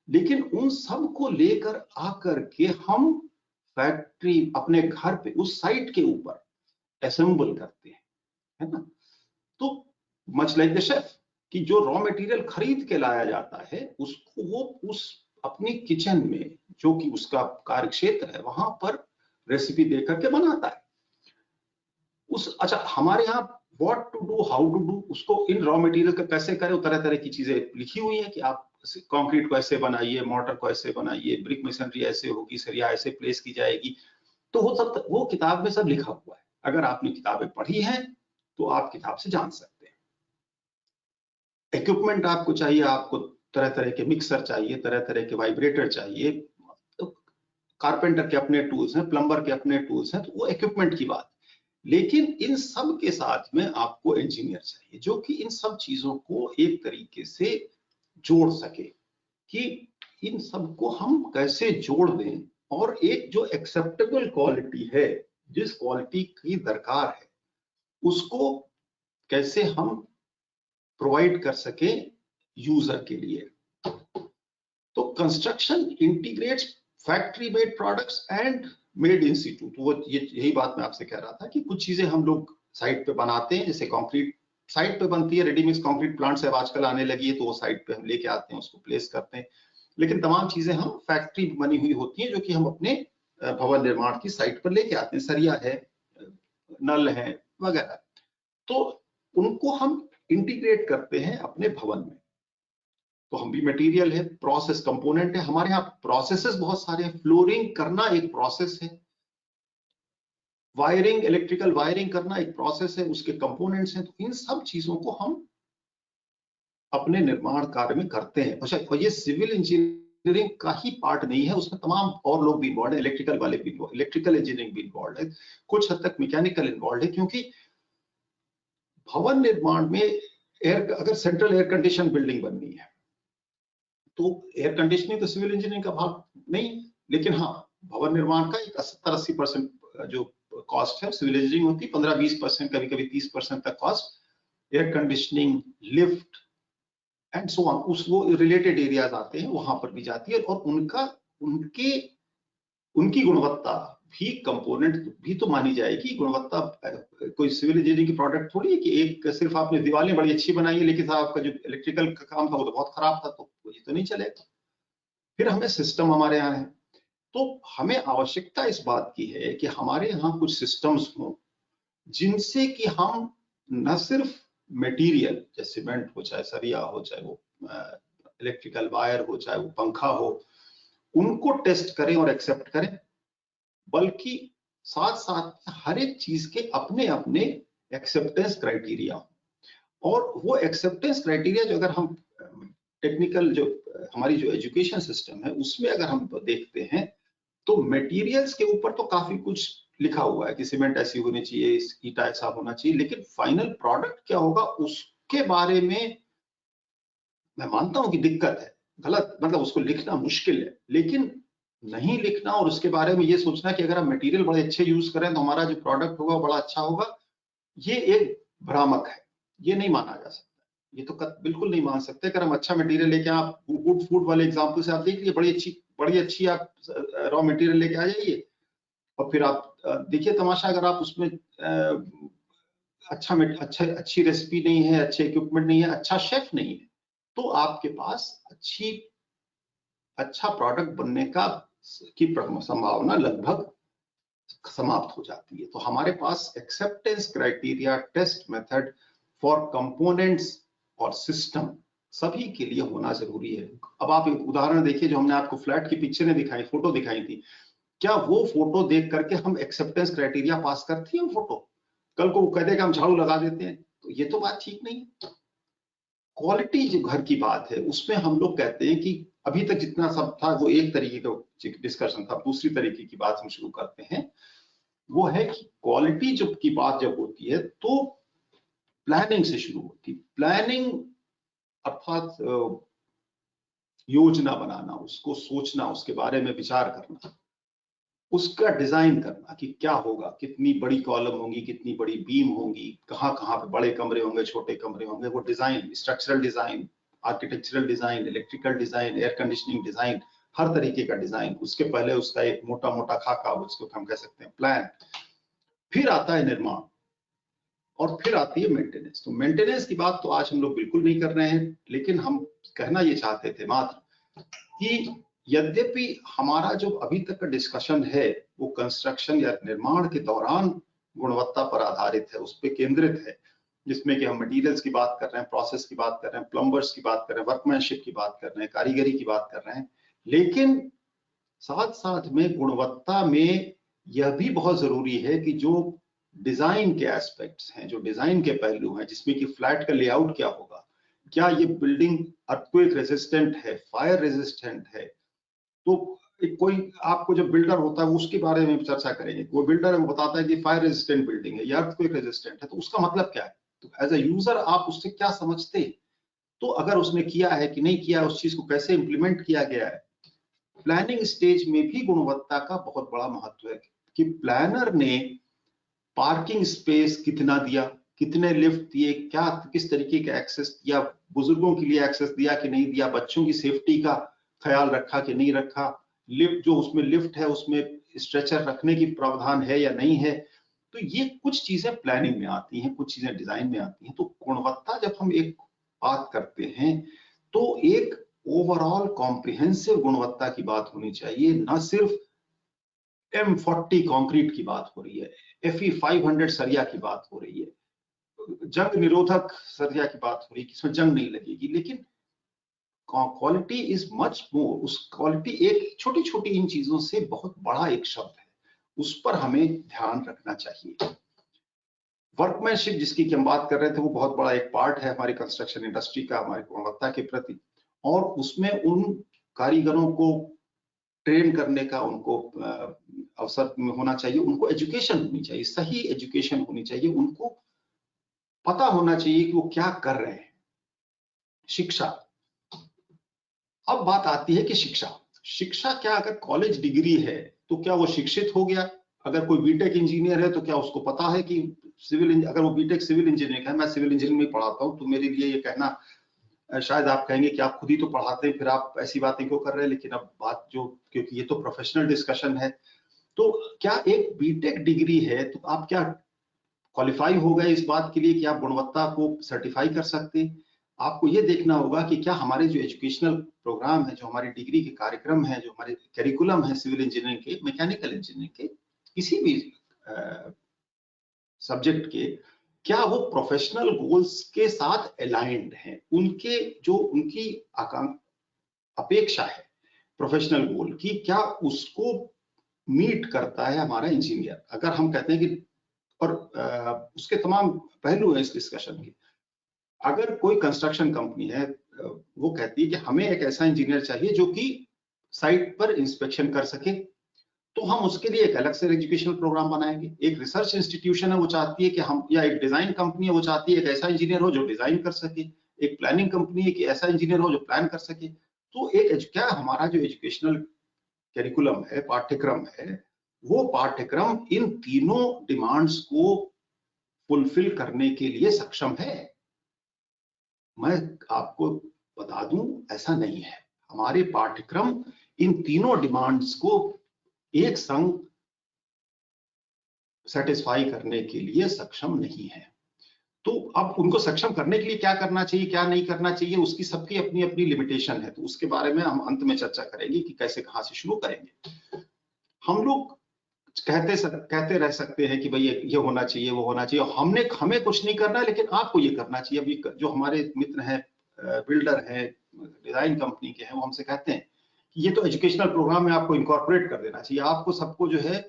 लेकिन उन सब को लेकर आकर के हम फैक्ट्री, अपने घर पे उस साइट के ऊपर असेंबल करते हैं, है ना। तो मच लाइक द शेफ कि जो रॉ मटेरियल खरीद के लाया जाता है, उसको वो उस अपनी किचन में, जो कि उसका कार्य क्षेत्र है, वहां पर रेसिपी दे करके बनाता है। अच्छा, हमारे यहाँ what to do, how to do, उसको इन रॉ मटेरियल का कैसे करें, तरह तरह की चीजें लिखी हुई है कि आप कंक्रीट को ऐसे बनाइए, मोटर को ऐसे बनाइए, ब्रिक मशीनरी ऐसे होगी, सरिया ऐसे प्लेस की जाएगी। तो वो किताब में सब लिखा हुआ है। अगर आपने किताबें पढ़ी हैं तो आप किताब से जान सकते हैं। इक्विपमेंट आपको चाहिए, आपको तरह तरह के मिक्सर चाहिए, तरह तरह के वाइब्रेटर चाहिए, तो कारपेंटर के अपने टूल्स हैं, प्लम्बर के अपने टूल्स हैं, तो वो इक्विपमेंट की बात। लेकिन इन सब के साथ में आपको इंजीनियर चाहिए जो कि इन सब चीजों को एक तरीके से जोड़ सके कि इन सब को हम कैसे जोड़ दें और एक जो एक्सेप्टेबल क्वालिटी है, जिस क्वालिटी की दरकार है, उसको कैसे हम प्रोवाइड कर सके यूजर के लिए। तो construction integrates factory made products and made in Situ. तो वो यही बात मैं आपसे कह रहा था कि कुछ चीजें हम लोग साइट पे बनाते हैं, जैसे कंक्रीट साइट पे बनती है, रेडीमिक्स कंक्रीट प्लांट से आजकल आने लगी है, तो वो साइट पे हम लेके आते हैं, उसको प्लेस करते हैं। लेकिन तमाम चीजें हम फैक्ट्री बनी हुई होती हैं जो कि हम अपने भवन निर्माण की साइट पर लेके आते हैं, सरिया है, नल है वगैरह। तो उनको हम इंटीग्रेट करते हैं अपने भवन में। तो हम भी मटेरियल है, प्रोसेस कंपोनेंट है। हमारे यहाँ प्रोसेसेस बहुत सारे हैं। फ्लोरिंग करना एक प्रोसेस है, वायरिंग, इलेक्ट्रिकल वायरिंग करना एक प्रोसेस है, उसके कंपोनेंट्स हैं। तो इन सब चीजों को हम अपने निर्माण कार्य में करते हैं। अच्छा, और ये सिविल इंजीनियरिंग का ही पार्ट नहीं है, उसमें तमाम और लोग भी इन्वॉल्व है, इलेक्ट्रिकल वाले भी, इलेक्ट्रिकल इंजीनियरिंग भी इन्वॉल्व है, कुछ हद तक मैकेनिकल इन्वॉल्व है। क्योंकि भवन निर्माण में अगर सेंट्रल एयर कंडीशन बिल्डिंग बननी है तो एयर कंडीशनिंग तो सिविल इंजीनियरिंग का भाग नहीं, लेकिन हाँ, भवन निर्माण का एक 70-80% जो कॉस्ट है सिविल इंजीनियरिंग होती है, 15-20%, कभी कभी 30% तक cost air conditioning, lift and so on, वो रिलेटेड एरियाज आते हैं, वहां पर भी जाती है। और उनकी गुणवत्ता भी कंपोनेंट भी तो मानी जाएगी। गुणवत्ता कोई सिविल इंजीनियरिंग की प्रोडक्ट थोड़ी है कि एक सिर्फ आपने दीवारें बड़ी अच्छी बनाई है लेकिन आपका जो इलेक्ट्रिकल का काम था वो तो बहुत खराब था, तो ये तो नहीं चलेगा। फिर हमें सिस्टम हमारे यहाँ है, तो हमें आवश्यकता इस बात की है कि हमारे यहाँ कुछ सिस्टम्स हों जिनसे कि हम न सिर्फ मटेरियल जैसे सीमेंट हो, चाहे सरिया हो, चाहे वो इलेक्ट्रिकल वायर हो, चाहे वो पंखा हो, उनको टेस्ट करें और एक्सेप्ट करें, बल्कि साथ साथ हर एक चीज के अपने अपने एक्सेप्टेंस क्राइटेरिया, और वो एक्सेप्टेंस क्राइटेरिया जो अगर हम टेक्निकल जो हमारी जो एजुकेशन सिस्टम है उसमें अगर हम देखते हैं तो मटेरियल्स के ऊपर तो काफी कुछ लिखा हुआ है कि सीमेंट ऐसी होनी चाहिए, ईटा ऐसा होना चाहिए, लेकिन फाइनल प्रोडक्ट क्या होगा उसके बारे में मैं मानता हूं कि दिक्कत है, गलत मतलब उसको लिखना मुश्किल है, लेकिन नहीं लिखना और उसके बारे में ये सोचना कि अगर हम मटेरियल बड़े अच्छे यूज करें तो हमारा जो प्रोडक्ट होगा बड़ा अच्छा होगा, ये एक भ्रामक है, ये नहीं माना जा सकता, ये तो बिल्कुल नहीं मान सकते। अगर हम अच्छा मटेरियल लेके, आप गुड फूड वाले एग्जांपल से आप देख लीजिए, बड़ी अच्छी आप रॉ मटेरियल लेके आ जाइए और फिर आप देखिए तमाशा, अगर आप उसमें अच्छी रेसिपी नहीं है, अच्छे इक्विपमेंट नहीं है, अच्छा शेफ नहीं है, तो आपके पास अच्छा प्रोडक्ट बनने की संभावना लगभग समाप्त हो जाती है। तो हमारे पास acceptance criteria, test method for components और सिस्टम सभी के लिए होना जरूरी है। अब आप एक उदाहरण देखिए, जो हमने आपको फ्लैट की पिक्चरें दिखाई, फोटो दिखाई थी, क्या वो फोटो देख करके हम एक्सेप्टेंस क्राइटेरिया पास करती है? फोटो कल को वो कह देगा हम झाड़ू लगा देते हैं, तो ये तो बात ठीक नहीं है। क्वालिटी जो घर की बात है उसमें हम लोग कहते हैं कि अभी तक जितना सब था वो एक तरीके का डिस्कशन था, दूसरी तरीके की बात हम शुरू करते हैं, वो है कि क्वालिटी की बात जब होती है तो प्लानिंग से शुरू होती है। प्लानिंग अर्थात योजना बनाना, उसको सोचना, उसके बारे में विचार करना, उसका डिजाइन करना कि क्या होगा, कितनी बड़ी कॉलम होंगी, कितनी बड़ी बीम होंगी, कहाँ कहाँ पे बड़े कमरे होंगे, छोटे कमरे होंगे, वो design, structural design, architectural design, electrical design, air conditioning design, हर तरीके का डिजाइन। उसके पहले उसका एक मोटा मोटा खाका, उसको हम कह सकते हैं प्लान। फिर आता है निर्माण और फिर आती है मेंटेनेंस। तो मेंटेनेंस की बात तो आज हम लोग बिल्कुल नहीं कर रहे हैं, लेकिन हम कहना ये चाहते थे मात्र कि यद्यपि हमारा जो अभी तक का डिस्कशन है वो कंस्ट्रक्शन या निर्माण के दौरान गुणवत्ता पर आधारित है, उस पर केंद्रित है, जिसमें कि हम मटेरियल्स की बात कर रहे हैं, प्रोसेस की बात कर रहे हैं, प्लम्बर्स की बात कर रहे हैं, वर्कमैनशिप की बात कर रहे हैं, कारीगरी की बात कर रहे हैं, लेकिन साथ साथ में गुणवत्ता में यह भी बहुत जरूरी है कि जो डिजाइन के एस्पेक्ट्स हैं, जो डिजाइन के पहलू हैं, जिसमें कि फ्लैट का लेआउट क्या होगा, क्या ये बिल्डिंग अर्थक्वेक रेजिस्टेंट है, फायर रेजिस्टेंट है, तो कोई आपको जब बिल्डर होता है उसके बारे में चर्चा करेंगे, कोई बिल्डर है वो बताता है कि फायर रेजिस्टेंट बिल्डिंग है या अर्थक्वेक रेजिस्टेंट है, तो उसका मतलब क्या है, तो एज अ यूजर आप उससे क्या समझते हैं, तो अगर उसने किया है कि नहीं किया, उस चीज को कैसे इंप्लीमेंट किया गया है। प्लानिंग स्टेज में भी गुणवत्ता का बहुत बड़ा महत्व है कि प्लानर ने पार्किंग स्पेस कितना दिया, कितने लिफ्ट दिए, क्या किस तरीके का एक्सेस दिया, बुजुर्गों के लिए एक्सेस दिया कि नहीं दिया, बच्चों की सेफ्टी का ख्याल रखा कि नहीं रखा, लिफ्ट जो उसमें लिफ्ट है उसमें स्ट्रेचर रखने की प्रावधान है या नहीं है। तो ये कुछ चीजें प्लानिंग में आती हैं, कुछ चीजें डिजाइन में आती हैं। तो गुणवत्ता जब हम एक बात करते हैं तो एक ओवरऑल कॉम्प्रिहेंसिव गुणवत्ता की बात होनी चाहिए, ना सिर्फ M40 कंक्रीट की बात हो रही है, FE 500 सरिया की बात हो रही है, जंग निरोधक सरिया की बात हो रही है, इसमें जंग नहीं लगेगी, लेकिन क्वालिटी इज मच मोर। उस क्वालिटी एक छोटी छोटी इन चीजों से बहुत बड़ा एक शब्द है, उस पर हमें ध्यान रखना चाहिए। वर्कमैनशिप जिसकी हम बात कर रहे थे वो बहुत बड़ा एक पार्ट है हमारी कंस्ट्रक्शन इंडस्ट्री का, हमारी गुणवत्ता के प्रति, और उसमें उन कारीगरों को ट्रेन करने का उनको अवसर होना चाहिए, उनको एजुकेशन होनी चाहिए, सही एजुकेशन होनी चाहिए, उनको पता होना चाहिए कि वो क्या कर रहे हैं। शिक्षा, अब बात आती है कि शिक्षा क्या, अगर कॉलेज डिग्री है तो क्या वो शिक्षित हो गया? अगर कोई बीटेक इंजीनियर है तो क्या उसको पता है कि अगर वो बीटेक सिविल इंजीनियरिंग है, मैं सिविल इंजीनियरिंग में पढ़ाता हूं, तो मेरे लिए ये कहना, शायद आप कहेंगे कि आप खुद ही तो पढ़ाते हैं, फिर आप ऐसी बातें क्यों कर रहे हैं, लेकिन अब बात जो, क्योंकि ये तो प्रोफेशनल डिस्कशन है, तो क्या एक बीटेक डिग्री है तो आप क्या क्वालिफाई हो गए इस बात के लिए कि आप गुणवत्ता को सर्टिफाई कर सकते हैं? आपको ये देखना होगा कि क्या हमारे जो एजुकेशनल प्रोग्राम है, जो हमारी डिग्री के कार्यक्रम है, जो हमारे करिकुलम है सिविल इंजीनियरिंग के, मैकेनिकल इंजीनियरिंग के, किसी भी सब्जेक्ट के, क्या वो प्रोफेशनल गोल्स के साथ अलाइंड हैं? उनके जो उनकी अपेक्षा है प्रोफेशनल गोल की, क्या उसको मीट करता है हमारा इंजीनियर? अगर हम कहते हैं कि, और उसके तमाम पहलू हैं इस डिस्कशन के। अगर कोई कंस्ट्रक्शन कंपनी है, वो कहती है कि हमें एक ऐसा इंजीनियर चाहिए जो कि साइट पर इंस्पेक्शन कर सके, तो हम उसके लिए एक अलग से एजुकेशनल प्रोग्राम बनाएंगे। एक रिसर्च इंस्टीट्यूशन है, वो चाहती है कि हम, या एक डिजाइन कंपनी है, वो चाहती है एक ऐसा इंजीनियर हो जो डिजाइन कर सके। एक प्लानिंग कंपनी है कि ऐसा इंजीनियर हो जो प्लान कर सके। तो क्या हमारा जो एजुकेशनल करिकुलम है, पाठ्यक्रम है, वो पाठ्यक्रम इन तीनों डिमांड्स को फुलफिल करने के लिए सक्षम है? मैं आपको बता दूं, ऐसा नहीं है। हमारे पाठ्यक्रम इन तीनों डिमांड्स को एक संग सेटिस्फाई करने के लिए सक्षम नहीं है। तो अब उनको सक्षम करने के लिए क्या करना चाहिए, क्या नहीं करना चाहिए, उसकी सबकी अपनी अपनी लिमिटेशन है। तो उसके बारे में हम अंत में चर्चा करेंगे कि कैसे, कहां से शुरू करेंगे। हम लोग कहते रह सकते हैं कि भाई ये होना चाहिए, वो होना चाहिए, हमें कुछ नहीं करना है, लेकिन आपको ये करना चाहिए। अभी जो हमारे मित्र हैं, बिल्डर हैं, डिजाइन कंपनी के हैं, वो हमसे कहते हैं कि ये तो एजुकेशनल प्रोग्राम में आपको इनकॉर्पोरेट कर देना चाहिए, आपको सबको जो है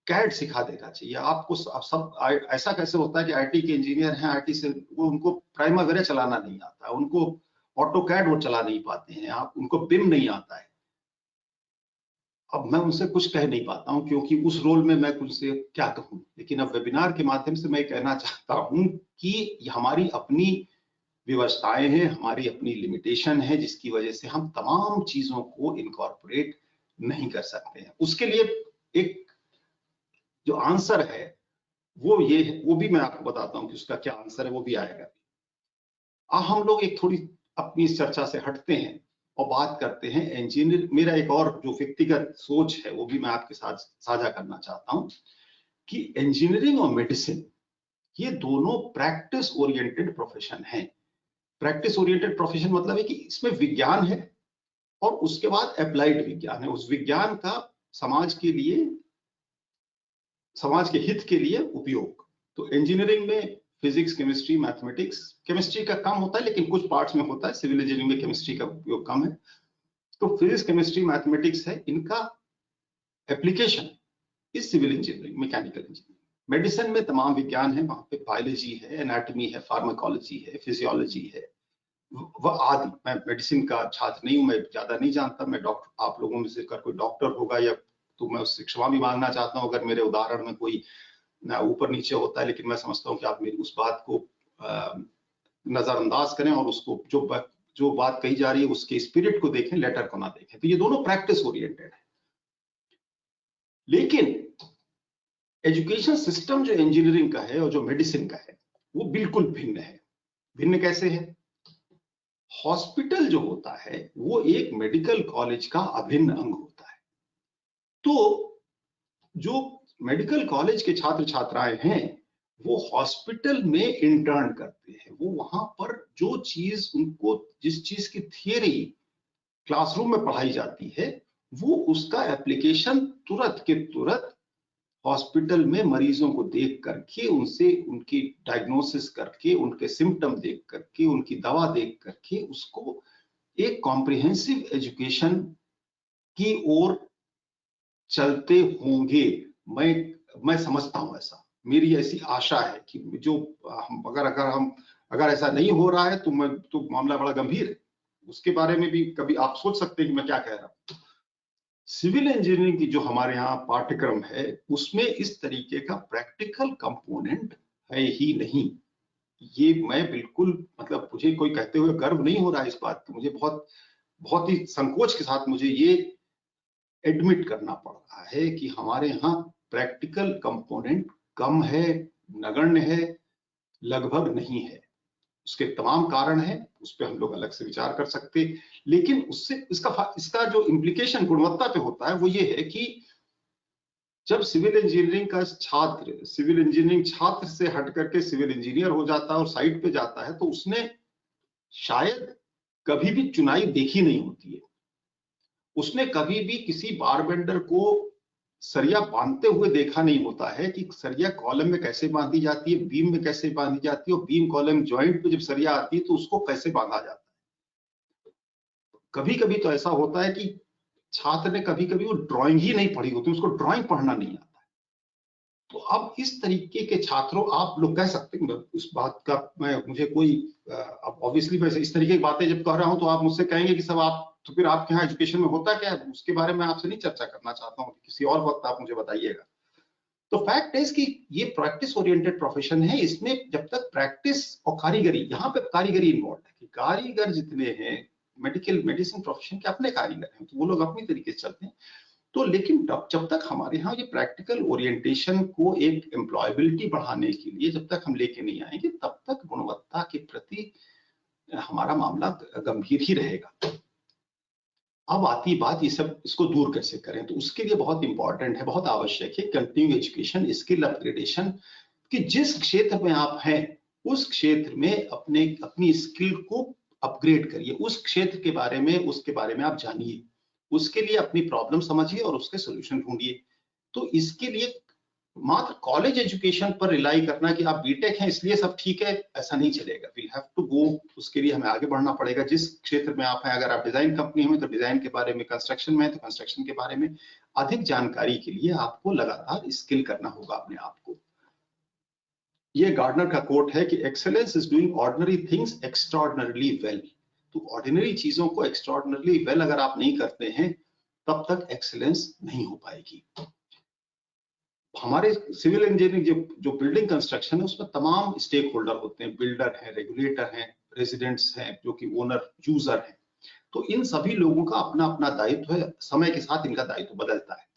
कैड सिखा देना चाहिए। आपको सब ऐसा कैसे होता है कि आईटी के इंजीनियर हैं, आईटी से वो, उनको प्राइमावेरा चलाना नहीं आता, उनको ऑटो कैड वो चला नहीं पाते हैं, आप उनको बिम नहीं आता है। अब मैं उनसे कुछ कह नहीं पाता हूं, क्योंकि उस रोल में मैं उनसे क्या कहूं। लेकिन अब वेबिनार के माध्यम से मैं कहना चाहता हूं कि हमारी अपनी व्यवस्थाएं हैं, हमारी अपनी लिमिटेशन है, जिसकी वजह से हम तमाम चीजों को इनकॉर्पोरेट नहीं कर सकते हैं। उसके लिए एक जो आंसर है वो ये है, वो भी मैं आपको बताता हूं कि उसका क्या आंसर है, वो भी आएगा। हम लोग एक थोड़ी अपनी इस चर्चा से हटते हैं और बात करते हैं इंजीनियर। मेरा एक और जो व्यक्तिगत सोच है वो भी मैं आपके साथ साझा करना चाहता हूं कि इंजीनियरिंग और मेडिसिन, ये दोनों प्रैक्टिस ओरिएंटेड प्रोफेशन हैं। प्रैक्टिस ओरिएंटेड प्रोफेशन मतलब है कि इसमें विज्ञान है और उसके बाद अप्लाइड विज्ञान है। उस विज्ञान का समाज के लिए, समाज के हित के लिए उपयोग। तो इंजीनियरिंग में फिजिक्स, केमिस्ट्री, मैथमेटिक्स, केमिस्ट्री का कम होता है लेकिन कुछ पार्ट्स में होता है। सिविल इंजीनियरिंग में केमिस्ट्री का उपयोग कम है। तो फिजिक्स, केमिस्ट्री, मैथमेटिक्स है, इनका एप्लीकेशन इस civil engineering, mechanical engineering. Medicine में तमाम विज्ञान है, वहां पे बायोलॉजी है, एनाटॉमी है, फार्माकोलॉजी है, फिजियोलॉजी है, वह आदि। मैं मेडिसिन का छात्र नहीं हूं, मैं ज्यादा नहीं जानता। मैं डॉक्टर, आप लोगों में से अगर कोई डॉक्टर होगा या, तो मैं उससे क्षमा भी मांगना चाहता हूं अगर मेरे उदाहरण में कोई ऊपर नीचे होता है। लेकिन मैं समझता हूं कि आप मेरी उस बात को नजरअंदाज करें और उसको जो बात कही जा रही है उसके स्पिरिट को देखें, लेटर को ना देखें। तो ये दोनों प्रैक्टिस ओरिएंटेड है। लेकिन एजुकेशन सिस्टम जो इंजीनियरिंग का है और जो मेडिसिन का है वो बिल्कुल भिन्न है। भिन्न कैसे है? हॉस्पिटल जो होता है वो एक मेडिकल कॉलेज का अभिन्न अंग होता है। तो जो मेडिकल कॉलेज के छात्र छात्राएं हैं वो हॉस्पिटल में इंटर्न करते हैं। वो वहां पर जो चीज उनको, जिस चीज की थियरी क्लासरूम में पढ़ाई जाती है, वो उसका एप्लीकेशन तुरंत के तुरंत हॉस्पिटल में मरीजों को देख करके, उनसे उनकी डायग्नोसिस करके, उनके सिम्टम देख करके, उनकी दवा देख करके, उसको एक कॉम्प्रिहेंसिव एजुकेशन की ओर चलते होंगे। मैं समझता हूं, ऐसा मेरी ऐसी आशा है कि जो हम अगर ऐसा नहीं हो रहा है तो मामला बड़ा गंभीर है। उसके बारे में भी कभी आप सोच सकते हैं कि मैं क्या कह रहा हूं। सिविल इंजीनियरिंग की जो हमारे यहाँ पाठ्यक्रम है उसमें इस तरीके का प्रैक्टिकल कंपोनेंट है ही नहीं। ये मैं बिल्कुल, मतलब मुझे कोई कहते हुए गर्व नहीं हो रहा है इस बात का। मुझे बहुत ही संकोच के साथ मुझे ये एडमिट करना पड़ रहा है कि हमारे यहाँ प्रैक्टिकल कंपोनेंट कम है, नगण्य है, लगभग नहीं है। उसके तमाम कारण हैं, उस पर हम लोग अलग से विचार कर सकते हैं। लेकिन उससे इसका जो इम्प्लीकेशन गुणवत्ता पे होता है वो ये है कि जब सिविल इंजीनियरिंग का छात्र सिविल इंजीनियरिंग छात्र से हट करके सिविल इंजीनियर हो जाता है और साइट पे जाता है, तो उसने शायद कभी भी चुनाई देखी नहीं होती है। उसने कभी भी किसी बारबेंडर को सरिया बांधते हुए देखा नहीं होता है कि सरिया कॉलम में कैसे बांधी जाती है, बीम में कैसे बांधी जाती है, और बीम कॉलम जॉइंट पे जब सरिया आती है तो उसको कैसे बांधा जाता है। कभी कभी तो ऐसा होता है कि छात्र ने कभी कभी वो ड्राइंग ही नहीं पढ़ी होती, उसको ड्राइंग पढ़ना नहीं आता है। तो अब इस तरीके के छात्रों, आप लोग कह सकते हैं उस बात का, मैं मुझे कोई ऑब्वियसली मैं इस तरीके की बातें जब कह रहा हूं तो आप मुझसे कहेंगे कि सब आप तो फिर आपके यहाँ एजुकेशन में होता क्या है, उसके बारे में आपसे नहीं चर्चा करना चाहता हूँ, किसी और वक्त आप मुझे बताइएगा। तो फैक्ट है कि ये प्रैक्टिस ओरिएंटेड प्रोफेशन है। इसमें जब तक प्रैक्टिस और कारीगरी, यहाँ पे कारीगरी इन्वॉल्व है कि कारीगर जितने हैं, मेडिसिन प्रोफेशन के अपने कारीगर हैं, तो वो लोग अपनी तरीके से चलते हैं। तो लेकिन जब तक हमारे यहाँ ये प्रैक्टिकल ओरिएंटेशन को एक एम्प्लॉयबिलिटी बढ़ाने के लिए जब तक हम लेके नहीं आएंगे, तब तक गुणवत्ता के प्रति हमारा मामला गंभीर ही रहेगा। अब आती बात, ये सब इसको दूर कैसे करें, तो उसके लिए बहुत इंपॉर्टेंट है, बहुत आवश्यक है कंटिन्यू एजुकेशन, स्किल अपग्रेडेशन, कि जिस क्षेत्र में आप हैं उस क्षेत्र में अपनी स्किल को अपग्रेड करिए, उस क्षेत्र के बारे में, उसके बारे में आप जानिए, उसके लिए अपनी प्रॉब्लम समझिए और उसके सोल्यूशन ढूंढिए। तो इसके लिए मात्र कॉलेज एजुकेशन पर रिलाई करना कि आप बीटेक हैं इसलिए सब ठीक है, ऐसा नहीं चलेगा। वी हैव टू गो, उसके लिए हमें आगे बढ़ना पड़ेगा। जिस क्षेत्र में आप हैं, अगर आप डिजाइन कंपनी में तो डिजाइन के बारे में, कंस्ट्रक्शन में है तो कंस्ट्रक्शन के बारे में अधिक जानकारी के लिए आपको लगातार स्किल करना होगा अपने आप को। ये गार्डनर का कोट है कि excellence is doing ordinary things extraordinarily well. तो ऑर्डिनरी चीजों को एक्स्ट्राऑर्डिनरीली वेल अगर आप नहीं करते हैं, तब तक एक्सेलेंस नहीं हो पाएगी। हमारे सिविल इंजीनियरिंग जो बिल्डिंग कंस्ट्रक्शन है, उसमें तमाम स्टेक होल्डर होते हैं, बिल्डर हैं, रेगुलेटर हैं, रेजिडेंट्स हैं, जो कि ओनर यूजर हैं। तो इन सभी लोगों का अपना अपना दायित्व है, समय के साथ इनका दायित्व बदलता है।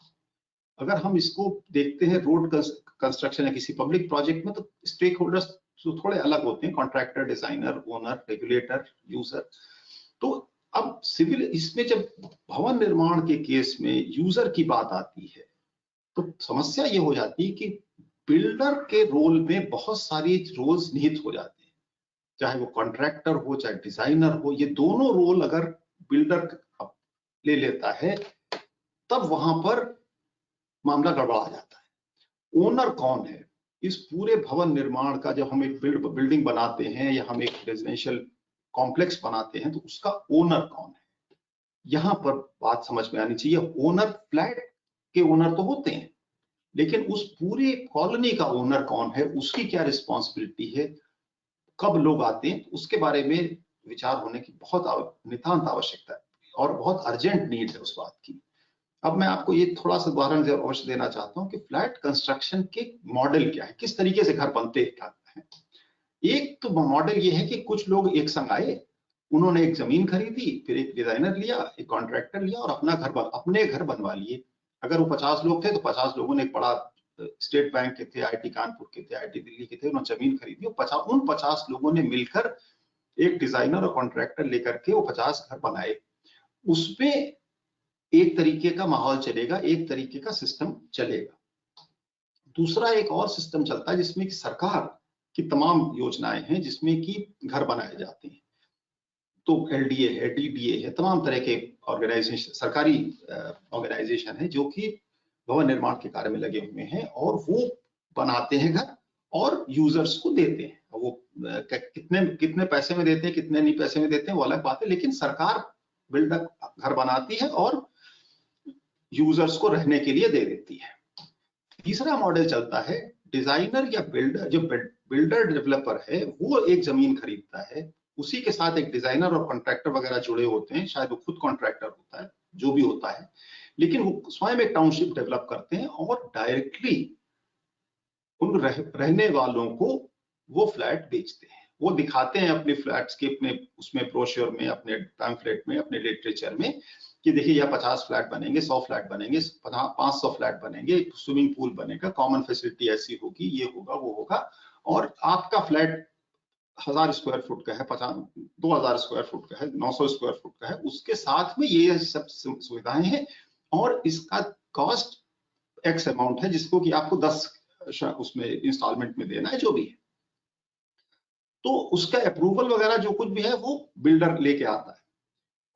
अगर हम इसको देखते हैं रोड कंस्ट्रक्शन या किसी पब्लिक प्रोजेक्ट में, तो स्टेक होल्डर्स तो थोड़े अलग होते हैं, contractor, designer, owner, regulator, user. तो अब सिविल, इसमें जब भवन निर्माण के केस में यूजर की बात आती है, तो समस्या ये हो जाती है कि बिल्डर के रोल में बहुत सारी रोल्स निहित हो जाते हैं, चाहे वो कॉन्ट्रैक्टर हो चाहे डिजाइनर हो। ये दोनों रोल अगर बिल्डर ले लेता है, तब वहां पर मामला गड़बड़ा जाता है। ओनर कौन है इस पूरे भवन निर्माण का? जब हम एक बिल्डिंग बनाते हैं या हम एक रेजिडेंशियल कॉम्प्लेक्स बनाते हैं, तो उसका ओनर कौन है, यहां पर बात समझ में आनी चाहिए। ओनर, फ्लैट के ओनर तो होते हैं, लेकिन उस पूरे कॉलोनी का ओनर कौन है, उसकी क्या रिस्पॉन्सिबिलिटी है, कब लोग आते हैं, उसके बारे में विचार होने की बहुत नितांत आवश्यकता है और बहुत अर्जेंट नीड है उस बात की। अब मैं आपको ये थोड़ा सा उदाहरण अवश्य देना चाहता हूँ कि फ्लैट कंस्ट्रक्शन के मॉडल क्या है, किस तरीके से घर बनते हैं। एक तो मॉडल ये है कि कुछ लोग एक संग आए, उन्होंने एक जमीन खरीदी, फिर एक डिजाइनर लिया, एक कॉन्ट्रैक्टर लिया और अपने घर बनवा लिए। अगर वो 50 लोग थे तो 50 लोगों ने, एक बड़ा स्टेट बैंक के थे, आईटी कानपुर के थे, आईटी दिल्ली के थे, उन्होंने जमीन खरीदी। उन 50 लोगों ने मिलकर एक डिजाइनर और कॉन्ट्रैक्टर लेकर के वो 50 घर बनाए। उसमें एक तरीके का माहौल चलेगा, एक तरीके का सिस्टम चलेगा। दूसरा एक और सिस्टम चलता है जिसमें कि सरकार की तमाम योजनाएं हैं, जिसमें कि घर बनाए जाते हैं। तो एलडीए है, डीडीए है, तमाम तरह के ऑर्गेनाइजेशन, सरकारी ऑर्गेनाइजेशन है जो कि भवन निर्माण के कार्य में लगे हुए हैं, और वो बनाते हैं घर और यूजर्स को देते हैं। वो कितने पैसे में देते हैं, कितने नहीं पैसे में देते हैं, वो अलग बात है, लेकिन सरकार बिल्डर घर बनाती है और यूजर्स को रहने के लिए दे देती है। तीसरा मॉडल चलता है, डिजाइनर या बिल्डर, जो बिल्डर डेवलपर है, वो एक जमीन खरीदता है, उसी के साथ एक डिजाइनर और कॉन्ट्रैक्टर वगैरह जुड़े होते हैं, शायद वो खुद कॉन्ट्रैक्टर होता है, जो भी होता है, लेकिन वो स्वयं एक टाउनशिप डेवलप करते हैं और डायरेक्टली उन रहने वालों को वो फ्लैट बेचते हैं। वो दिखाते हैं अपने फ्लैट्स के, अपने उसमें ब्रोशर में, अपने पैम्फलेट में, अपने लिटरेचर में कि देखिए यह 50 फ्लैट बनेंगे, 100 फ्लैट बनेंगे, 500 फ्लैट बनेंगे, स्विमिंग पूल बनेगा, कॉमन फैसिलिटी ऐसी होगी, ये होगा, वो होगा, और आपका फ्लैट 1000 स्क्वायर फुट का है, 2000 स्क्वायर फुट का है, 900 स्क्वायर फुट का है, उसके साथ में ये सब सुविधाएं हैं और इसका कॉस्ट एक्स अमाउंट है जिसको कि आपको 10 उसमें इंस्टॉलमेंट में देना है, जो भी है। तो उसका अप्रूवल वगैरह जो कुछ भी है वो बिल्डर लेके आता है,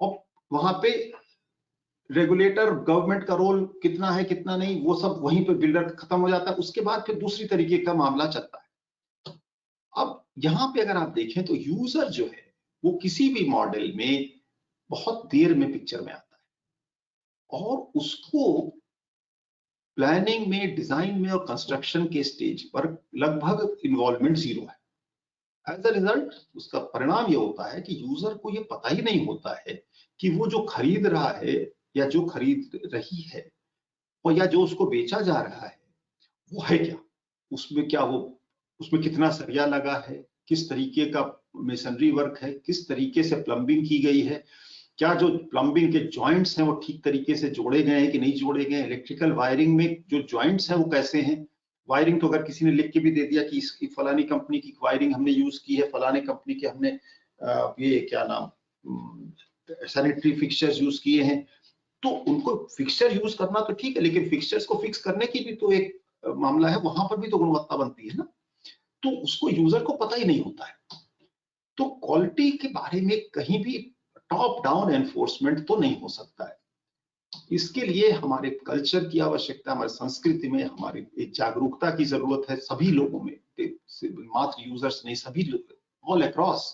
और वहां पे रेगुलेटर गवर्नमेंट का रोल कितना है कितना नहीं वो सब वहीं पे बिल्डर खत्म हो जाता है। उसके बाद फिर दूसरी तरीके का मामला चलता है। अब यहाँ पे अगर आप देखें तो यूजर जो है वो किसी भी मॉडल में बहुत देर में पिक्चर में आता है, और उसको प्लानिंग में, डिजाइन में और कंस्ट्रक्शन के स्टेज पर लगभग इन्वॉल्वमेंट जीरो है। एज अ रिजल्ट उसका परिणाम ये होता है कि यूजर को ये पता ही नहीं होता है कि वो जो खरीद रहा है या जो खरीद रही है और या जो उसको बेचा जा रहा है वो है क्या, उसमें क्या वो, उसमें कितना सरिया लगा है, किस तरीके का मेसनरी वर्क है, किस तरीके से प्लम्बिंग की गई है, क्या जो प्लम्बिंग के जॉइंट्स हैं वो ठीक तरीके से जोड़े गए हैं कि नहीं जोड़े गए हैं, इलेक्ट्रिकल वायरिंग में जो जॉइंट्स हैं वो कैसे हैं। वायरिंग तो अगर किसी ने लिख के भी दे दिया कि इसकी फलानी कंपनी की वायरिंग हमने यूज की है, फलाने कंपनी के हमने ये क्या नाम सैनिटरी फिक्सचर्स यूज किए हैं, तो उनको फिक्सचर यूज करना तो ठीक है, लेकिन फिक्सचर्स को फिक्स करने की भी तो एक मामला है, वहां पर भी तो गुणवत्ता बनती है ना। तो उसको यूजर को पता ही नहीं होता है। तो क्वालिटी के बारे में कहीं भी टॉप डाउन एनफोर्समेंट तो नहीं हो सकता है। इसके लिए हमारे कल्चर की आवश्यकता, हमारी संस्कृति में हमारी एक जागरूकता की जरूरत है, सभी लोगों में, मात्र यूजर्स नहीं, सभी ऑल अक्रॉस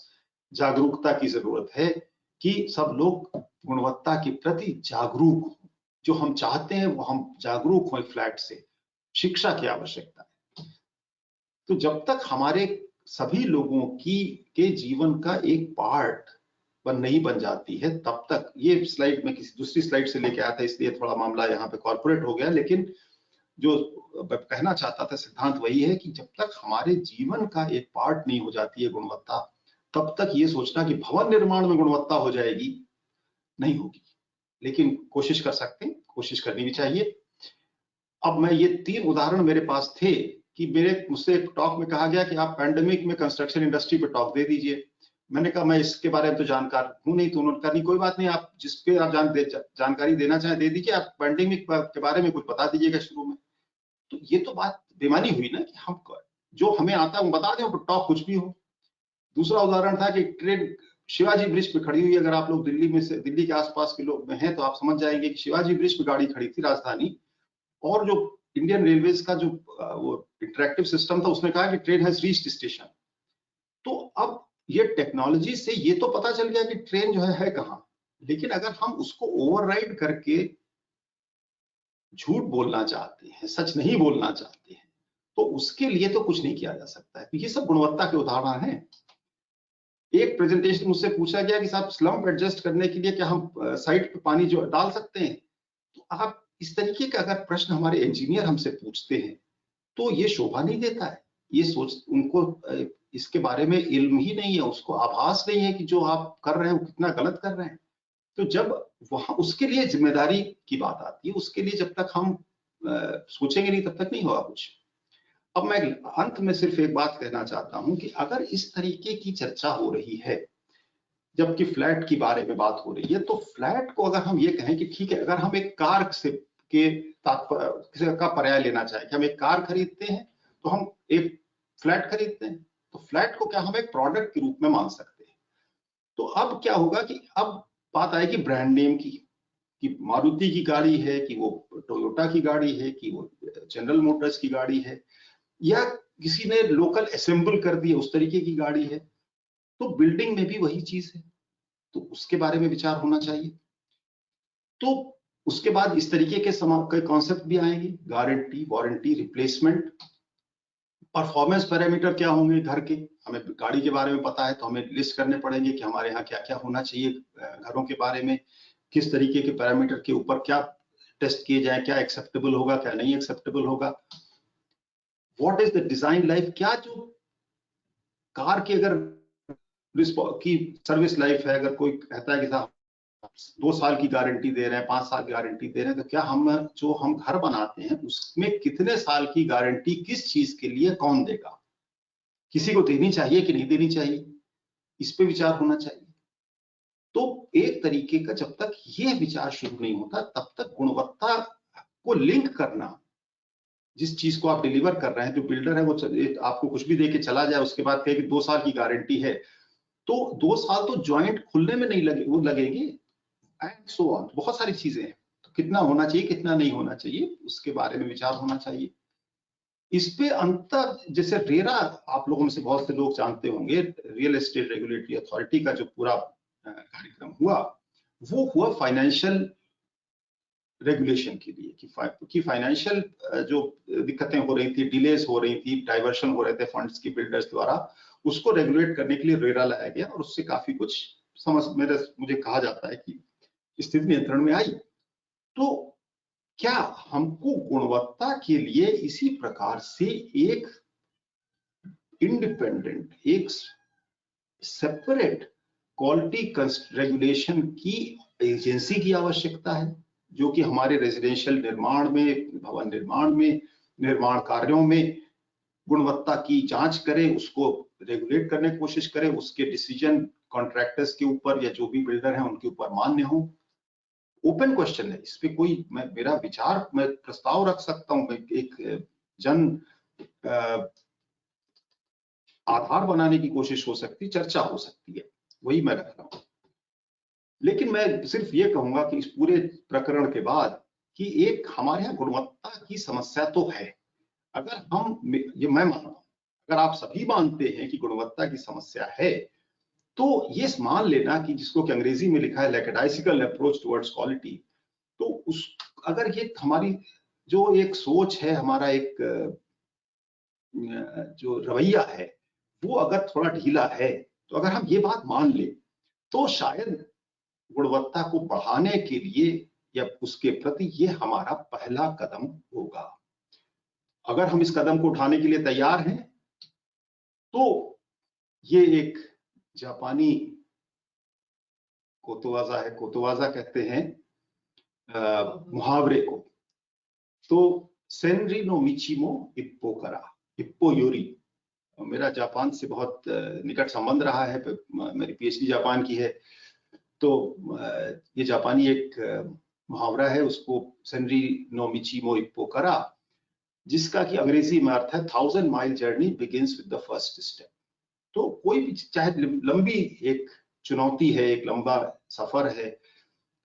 जागरूकता की जरूरत है कि सब लोग गुणवत्ता के प्रति जागरूक हो। जो हम चाहते हैं वो हम जागरूक हों फ्लैट से। शिक्षा की आवश्यकता है। तो जब तक हमारे सभी लोगों की के जीवन का एक पार्ट नहीं बन जाती है, तब तक, ये स्लाइड में किसी दूसरी स्लाइड से लेके आया था इसलिए थोड़ा मामला यहाँ पे कॉर्पोरेट हो गया, लेकिन जो कहना चाहता था सिद्धांत वही है कि जब तक हमारे जीवन का एक पार्ट नहीं हो जाती है गुणवत्ता, तब तक ये सोचना कि भवन निर्माण में गुणवत्ता हो जाएगी नहीं होगी। लेकिन कोशिश कर सकते हैं, कोशिश करनी भी चाहिए। अब मैं ये 3 उदाहरण मेरे पास थे कि मुझसे एक टॉक में कहा गया कि आप पैंडेमिक में कंस्ट्रक्शन इंडस्ट्री पे टॉक दे दीजिए। मैंने कहा मैं इसके बारे में तो जानकार हूं नहीं। तो उन्होंने कहा नहीं कोई बात नहीं, आप जिस पे आप जानकारी देना चाहें दे दीजिए, आप पैंडेमिक के बारे में कुछ बता दीजिएगा शुरू में। तो ये तो बात बेमानी हुई ना कि हम जो हमें आता है वो बता दें, टॉक कुछ भी हो। दूसरा उदाहरण था कि ट्रेन शिवाजी ब्रिज पे खड़ी हुई। अगर आप लोग दिल्ली में से, दिल्ली के आसपास के लोग में हैं तो आप समझ जाएंगे कि शिवाजी ब्रिज पे गाड़ी खड़ी थी राजधानी, और जो इंडियन रेलवेज का जो वो इंटरेक्टिव सिस्टम था उसने कहा कि ट्रेन हैज रीच्ड स्टेशन। तो अब ये टेक्नोलॉजी से ये तो पता चल गया कि ट्रेन जो है कहाँ, लेकिन अगर हम उसको ओवरराइड करके झूठ बोलना चाहते हैं, सच नहीं बोलना चाहते हैं, तो उसके लिए तो कुछ नहीं किया जा सकता है। तो ये सब गुणवत्ता के उदाहरण हैं। एक प्रेजेंटेशन मुझसे पूछा गया कि साहब स्लम्प एडजस्ट करने के लिए क्या हम साइड पे पानी जो डाल सकते हैं। तो आप इस तरीके का अगर प्रश्न हमारे इंजीनियर हमसे पूछते हैं तो ये शोभा नहीं देता है। ये सोच, उनको इसके बारे में इल्म ही नहीं है, उसको आभास नहीं है कि जो आप कर रहे हैं वो कितना गलत कर रहे हैं। तो जब वहां उसके लिए जिम्मेदारी की बात आती है, उसके लिए जब तक हम सोचेंगे नहीं तब तक नहीं होगा कुछ। अब मैं अंत में सिर्फ एक बात कहना चाहता हूं कि अगर इस तरीके की चर्चा हो रही है, जबकि फ्लैट के बारे में बात हो रही है, तो फ्लैट को अगर हम ये कहें कि ठीक है, अगर हम एक कार से के तात्पर्य का पर्याय लेना चाहें कि हम एक कार खरीदते हैं तो हम एक फ्लैट खरीदते हैं, तो फ्लैट को क्या हम एक प्रोडक्ट के रूप में मान सकते हैं। तो अब क्या होगा कि अब बात आएगी ब्रांड नेम की, कि मारुति की गाड़ी है, कि वो टोयोटा की गाड़ी है, कि वो जनरल मोटर्स की गाड़ी है, या किसी ने लोकल असेंबल कर दी उस तरीके की गाड़ी है। तो बिल्डिंग में भी वही चीज है, तो उसके बारे में विचार होना चाहिए। तो उसके बाद इस तरीके के कॉन्सेप्ट भी आएंगे, guarantee, warranty, replacement. Performance parameter क्या होंगे घर के, हमें गाड़ी के बारे में पता है तो हमें लिस्ट करने पड़ेंगे कि हमारे यहाँ क्या क्या होना चाहिए घरों के बारे में, किस तरीके के पैरामीटर के ऊपर क्या टेस्ट किए जाए, क्या एक्सेप्टेबल होगा, क्या नहीं एक्सेप्टेबल होगा। What is the design life, क्या जो कार की अगर की सर्विस लाइफ है, अगर कोई कहता है कि साहब 2 साल की गारंटी दे रहे हैं, 5 साल की गारंटी दे रहे हैं, तो क्या हम घर बनाते हैं उसमें कितने साल की गारंटी किस चीज के लिए कौन देगा, किसी को देनी चाहिए कि नहीं देनी चाहिए, इस पे विचार होना चाहिए। तो एक तरीके का जब तक ये विचार शुरू नहीं होता तब तक गुणवत्ता को लिंक करना जिस चीज को आप डिलीवर कर रहे हैं, जो बिल्डर है वो आपको कुछ भी दे के चला जाए, उसके बाद कहे कि 2 साल की गारंटी है, तो 2 साल तो ज्वाइंट खुलने में नहीं लगेंगे, एंड सो ऑन, बहुत सारी चीजें हैं। तो कितना होना चाहिए, कितना नहीं होना चाहिए, उसके बारे में विचार होना चाहिए। इस पे अंतर, जैसे रेरा, आप लोगों में से बहुत से लोग जानते होंगे, रियल एस्टेट रेगुलेटरी अथॉरिटी का जो पूरा कार्यक्रम हुआ, वो हुआ फाइनेंशियल रेगुलेशन के लिए, कि फाइनेंशियल जो दिक्कतें हो रही थी, डिलेज हो रही थी, डाइवर्शन हो रहे थे फंड्स के बिल्डर्स द्वारा, उसको रेगुलेट करने के लिए रेरा लाया गया, और उससे काफी कुछ मुझे कहा जाता है कि स्थिति नियंत्रण में आई। तो क्या हमको गुणवत्ता के लिए इसी प्रकार से एक इंडिपेंडेंट, एक सेपरेट क्वालिटी रेगुलेशन की एजेंसी की आवश्यकता है, जो कि हमारे रेजिडेंशियल निर्माण में, भवन निर्माण में, निर्माण कार्यों में गुणवत्ता की जांच करे, उसको रेगुलेट करने की कोशिश करे, उसके डिसीजन कॉन्ट्रैक्टर्स के ऊपर या जो भी बिल्डर हैं उनके ऊपर मान्य हो? ओपन क्वेश्चन है, इस पे कोई मेरा विचार, मैं प्रस्ताव रख सकता हूं, एक जन आधार बनाने की कोशिश हो सकती, चर्चा हो सकती है, वही मैं रख रहा हूं। लेकिन मैं सिर्फ ये कहूंगा कि इस पूरे प्रकरण के बाद कि एक हमारे यहाँ गुणवत्ता की समस्या तो है। अगर ये मैं मानता हूं, अगर आप सभी मानते हैं कि गुणवत्ता की समस्या है, तो ये मान लेना कि जिसको कि अंग्रेजी में लिखा है लैकेडाइसिकल अप्रोच टुवर्ड्स क्वालिटी, तो अगर ये हमारी जो एक सोच है, हमारा एक जो रवैया है, वो अगर थोड़ा ढीला है, तो अगर हम ये बात मान ले, तो शायद गुणवत्ता को बढ़ाने के लिए या उसके प्रति ये हमारा पहला कदम होगा। अगर हम इस कदम को उठाने के लिए तैयार हैं, तो ये एक जापानी कोतोवाजा है, कोतोवाजा कहते हैं मुहावरे को, तो सेनरी नो मिचिमो इप्पो करा, इप्पो योरी। मेरा जापान से बहुत निकट संबंध रहा है, मेरी पीएचडी जापान की है, तो ये जापानी एक मुहावरा है, उसको सेनरी नो मिचिमो इप्पो करा, जिसका कि अंग्रेजी में अर्थ है 1000 mile journey begins with the first step. तो कोई भी, चाहे लंबी एक चुनौती है, एक लंबा सफर है,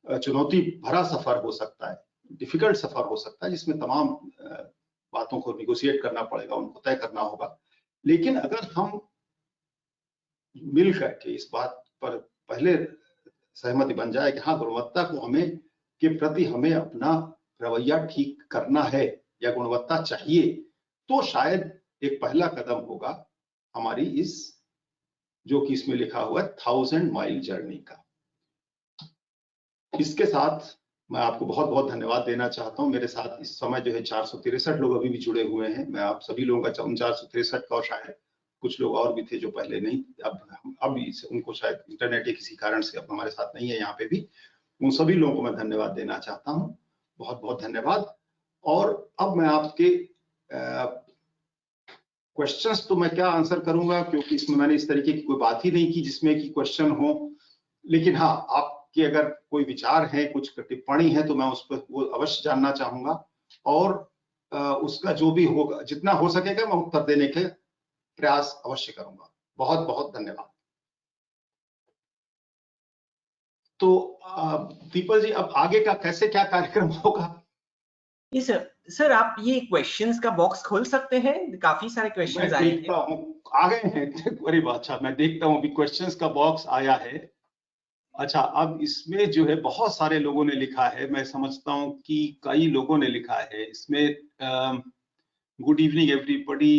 चुनौती भरा सफर हो सकता है, डिफिकल्ट सफर हो सकता है, जिसमें तमाम बातों को निगोशिएट करना पड़ेगा, उनको तय करना होगा। लेकिन अगर हम मिल करके इस बात पर पहले सहमति बन जाए कि हाँ, गुणवत्ता को के प्रति हमें अपना रवैया ठीक करना है या गुणवत्ता चाहिए, तो शायद एक पहला कदम होगा हमारी इस, जो कि इसमें लिखा हुआ है 1000 माइल जर्नी का। इसके साथ मैं आपको बहुत बहुत धन्यवाद देना चाहता हूं। मेरे साथ इस समय जो है 463 लोग अभी भी जुड़े हुए हैं। मैं आप सभी लोगों का, उन 463 का, और शायद कुछ लोग और भी थे जो पहले नहीं, अब उनको शायद इंटरनेट के किसी कारण से अब हमारे साथ नहीं है यहाँ पे भी, उन सभी लोगों को मैं धन्यवाद देना चाहता हूँ, बहुत बहुत धन्यवाद। और अब मैं आपके क्वेश्चंस तो मैं क्या आंसर करूंगा, क्योंकि इसमें मैंने इस तरीके की कोई बात ही नहीं की जिसमें कि क्वेश्चन हो। लेकिन हाँ, आपके अगर कोई विचार है, कुछ टिप्पणी है, तो मैं उस पर वो अवश्य जानना चाहूंगा, और उसका जो भी होगा, जितना हो सकेगा, मैं उत्तर देने के प्रयास अवश्य करूंगा। बहुत बहुत धन्यवाद। तो दीपल जी, अब आगे का कैसे क्या कार्यक्रम होगा? जी सर, आप ये क्वेश्चंस का बॉक्स खोल सकते हैं, काफी सारे क्वेश्चंस आए हैं। आ गए हैं, बड़ी बात। अच्छा, मैं देखता हूँ अभी क्वेश्चंस का बॉक्स आया है। अच्छा, अब इसमें जो है बहुत सारे लोगों ने लिखा है, मैं समझता हूँ कि कई लोगों ने लिखा है इसमें। गुड इवनिंग एवरीबॉडी,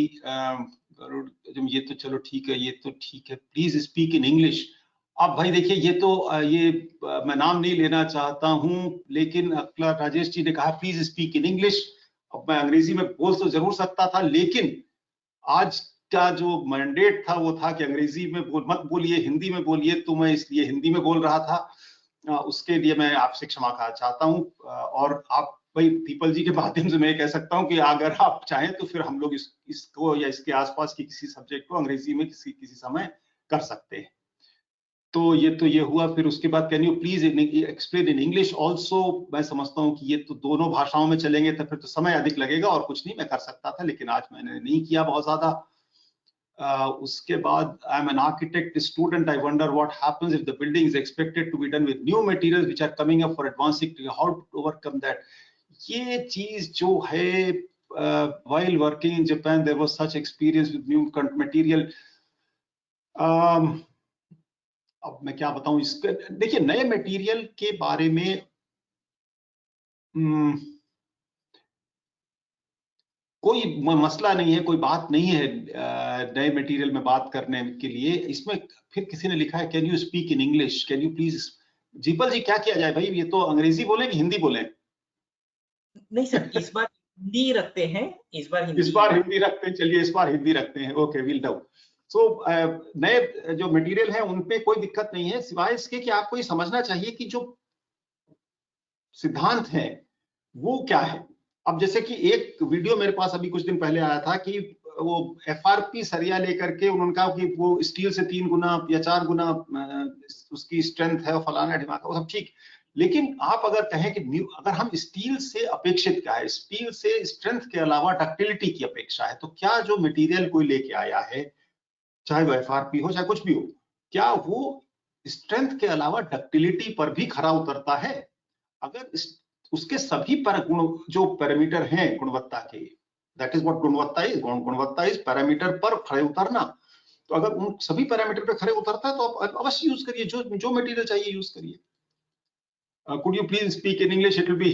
ये तो चलो ठीक है, ये तो ठीक है, प्लीज स्पीक इन इंग्लिश। अब भाई देखिए, ये तो मैं नाम नहीं लेना चाहता हूं, लेकिन अक्ला राजेश जी ने कहा प्लीज स्पीक इन इंग्लिश। अब मैं अंग्रेजी में बोल तो जरूर सकता था, लेकिन आज का जो मैंडेट था वो था कि अंग्रेजी में मत बोलिए, हिंदी में बोलिए, तो मैं इसलिए हिंदी में बोल रहा था। उसके लिए मैं आपसे क्षमा चाहता हूँ। और आप भाई दीपल जी के माध्यम से मैं कह सकता हूँ कि अगर आप चाहें तो फिर हम लोग इसको या इसके आसपास की किसी सब्जेक्ट को अंग्रेजी में किसी समय कर सकते हैं। तो ये हुआ। फिर उसके बाद can you please explain in English also. मैं समझता हूँ कि ये तो दोनों भाषाओं में चलेंगे तो फिर तो समय अधिक लगेगा और कुछ नहीं मैं कर सकता था, लेकिन आज मैंने नहीं किया बहुत ज्यादा। उसके बाद I am an architect student, I wonder what happens if the building is expected to be done with new materials which are coming up for advancing, how to overcome that. ये चीज जो है, while working in Japan there was such experience with new material। अब मैं क्या बताऊं इसके, देखिए नए मटेरियल के बारे में कोई मसला नहीं है, कोई बात नहीं है नए मटेरियल में बात करने के लिए। इसमें फिर किसी ने लिखा है can you speak in English, can you please. जीपल जी क्या किया जाए भाई, ये तो अंग्रेजी बोले कि हिंदी बोले? नहीं सर, इस बार हिंदी रखते हैं, इस बार हिंदी रखते हैं। चलिए इस बार हिंदी रखते हैं, ओके विल डू। सो नए जो मटेरियल है उन पे कोई दिक्कत नहीं है, सिवाय इसके कि आपको ये समझना चाहिए कि जो सिद्धांत है वो क्या है। अब जैसे कि एक वीडियो मेरे पास अभी कुछ दिन पहले आया था कि वो एफआरपी सरिया लेकर के उन्होंने कहा कि वो स्टील से 3 गुना या 4 गुना उसकी स्ट्रेंथ है, फलाना ढिमाका, वो सब ठीक। लेकिन आप अगर कहें कि अगर हम स्टील से अपेक्षित क्या है, स्टील से स्ट्रेंथ के अलावा डक्टिलिटी की अपेक्षा है, तो क्या जो मटेरियल कोई लेके आया है, चाहे वो एफआरपी हो चाहे कुछ भी हो, क्या वो स्ट्रेंथ के अलावा डक्टिलिटी पर भी खरा उतरता है? अगर उसके सभी पर गुण जो पैरामीटर हैं गुणवत्ता के, दैट इज व्हाट गुणवत्ता इज। गुणवत्ता इज पैरामीटर पर खरे उतरना। तो अगर उन सभी पैरामीटर पर खरे उतरता है तो आप अवश्य यूज करिए, जो मटेरियल चाहिए यूज करिए। Could you please speak in English? It will be,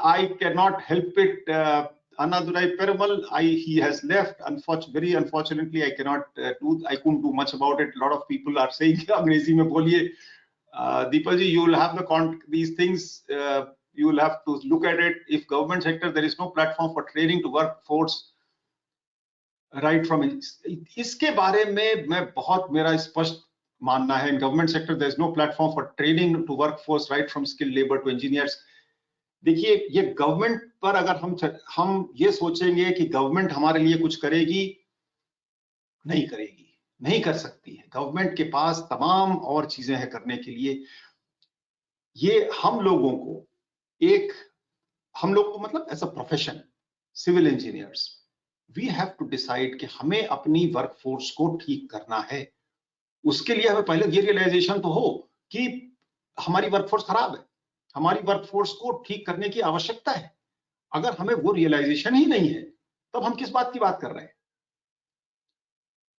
I cannot help it. Anadurai Perumal, he has left. Very unfortunately, I couldn't do much about it. A lot of people are saying, Angrezi mein boliye. Deepal ji, you will have these things. You will have to look at it. If government sector, there is no platform for training to workforce. Right from इसके बारे में मैं बहुत मेरा स्पष्ट मानना है, in government sector there is no platform for training to workforce right from skilled labour to engineers. देखिए ये गवर्नमेंट पर अगर हम ये सोचेंगे कि गवर्नमेंट हमारे लिए कुछ करेगी, नहीं करेगी, नहीं कर सकती है। गवर्नमेंट के पास तमाम और चीजें हैं करने के लिए। ये हम लोगों को मतलब as a profession civil engineers we have to decide कि हमें अपनी वर्कफोर्स को ठीक करना है। उसके लिए हमें पहले ये रियलाइजेशन तो हो कि हमारी वर्कफोर्स खराब है, हमारी वर्कफोर्स को ठीक करने की आवश्यकता है। अगर हमें वो रियलाइजेशन ही नहीं है तब हम किस बात की बात कर रहे हैं?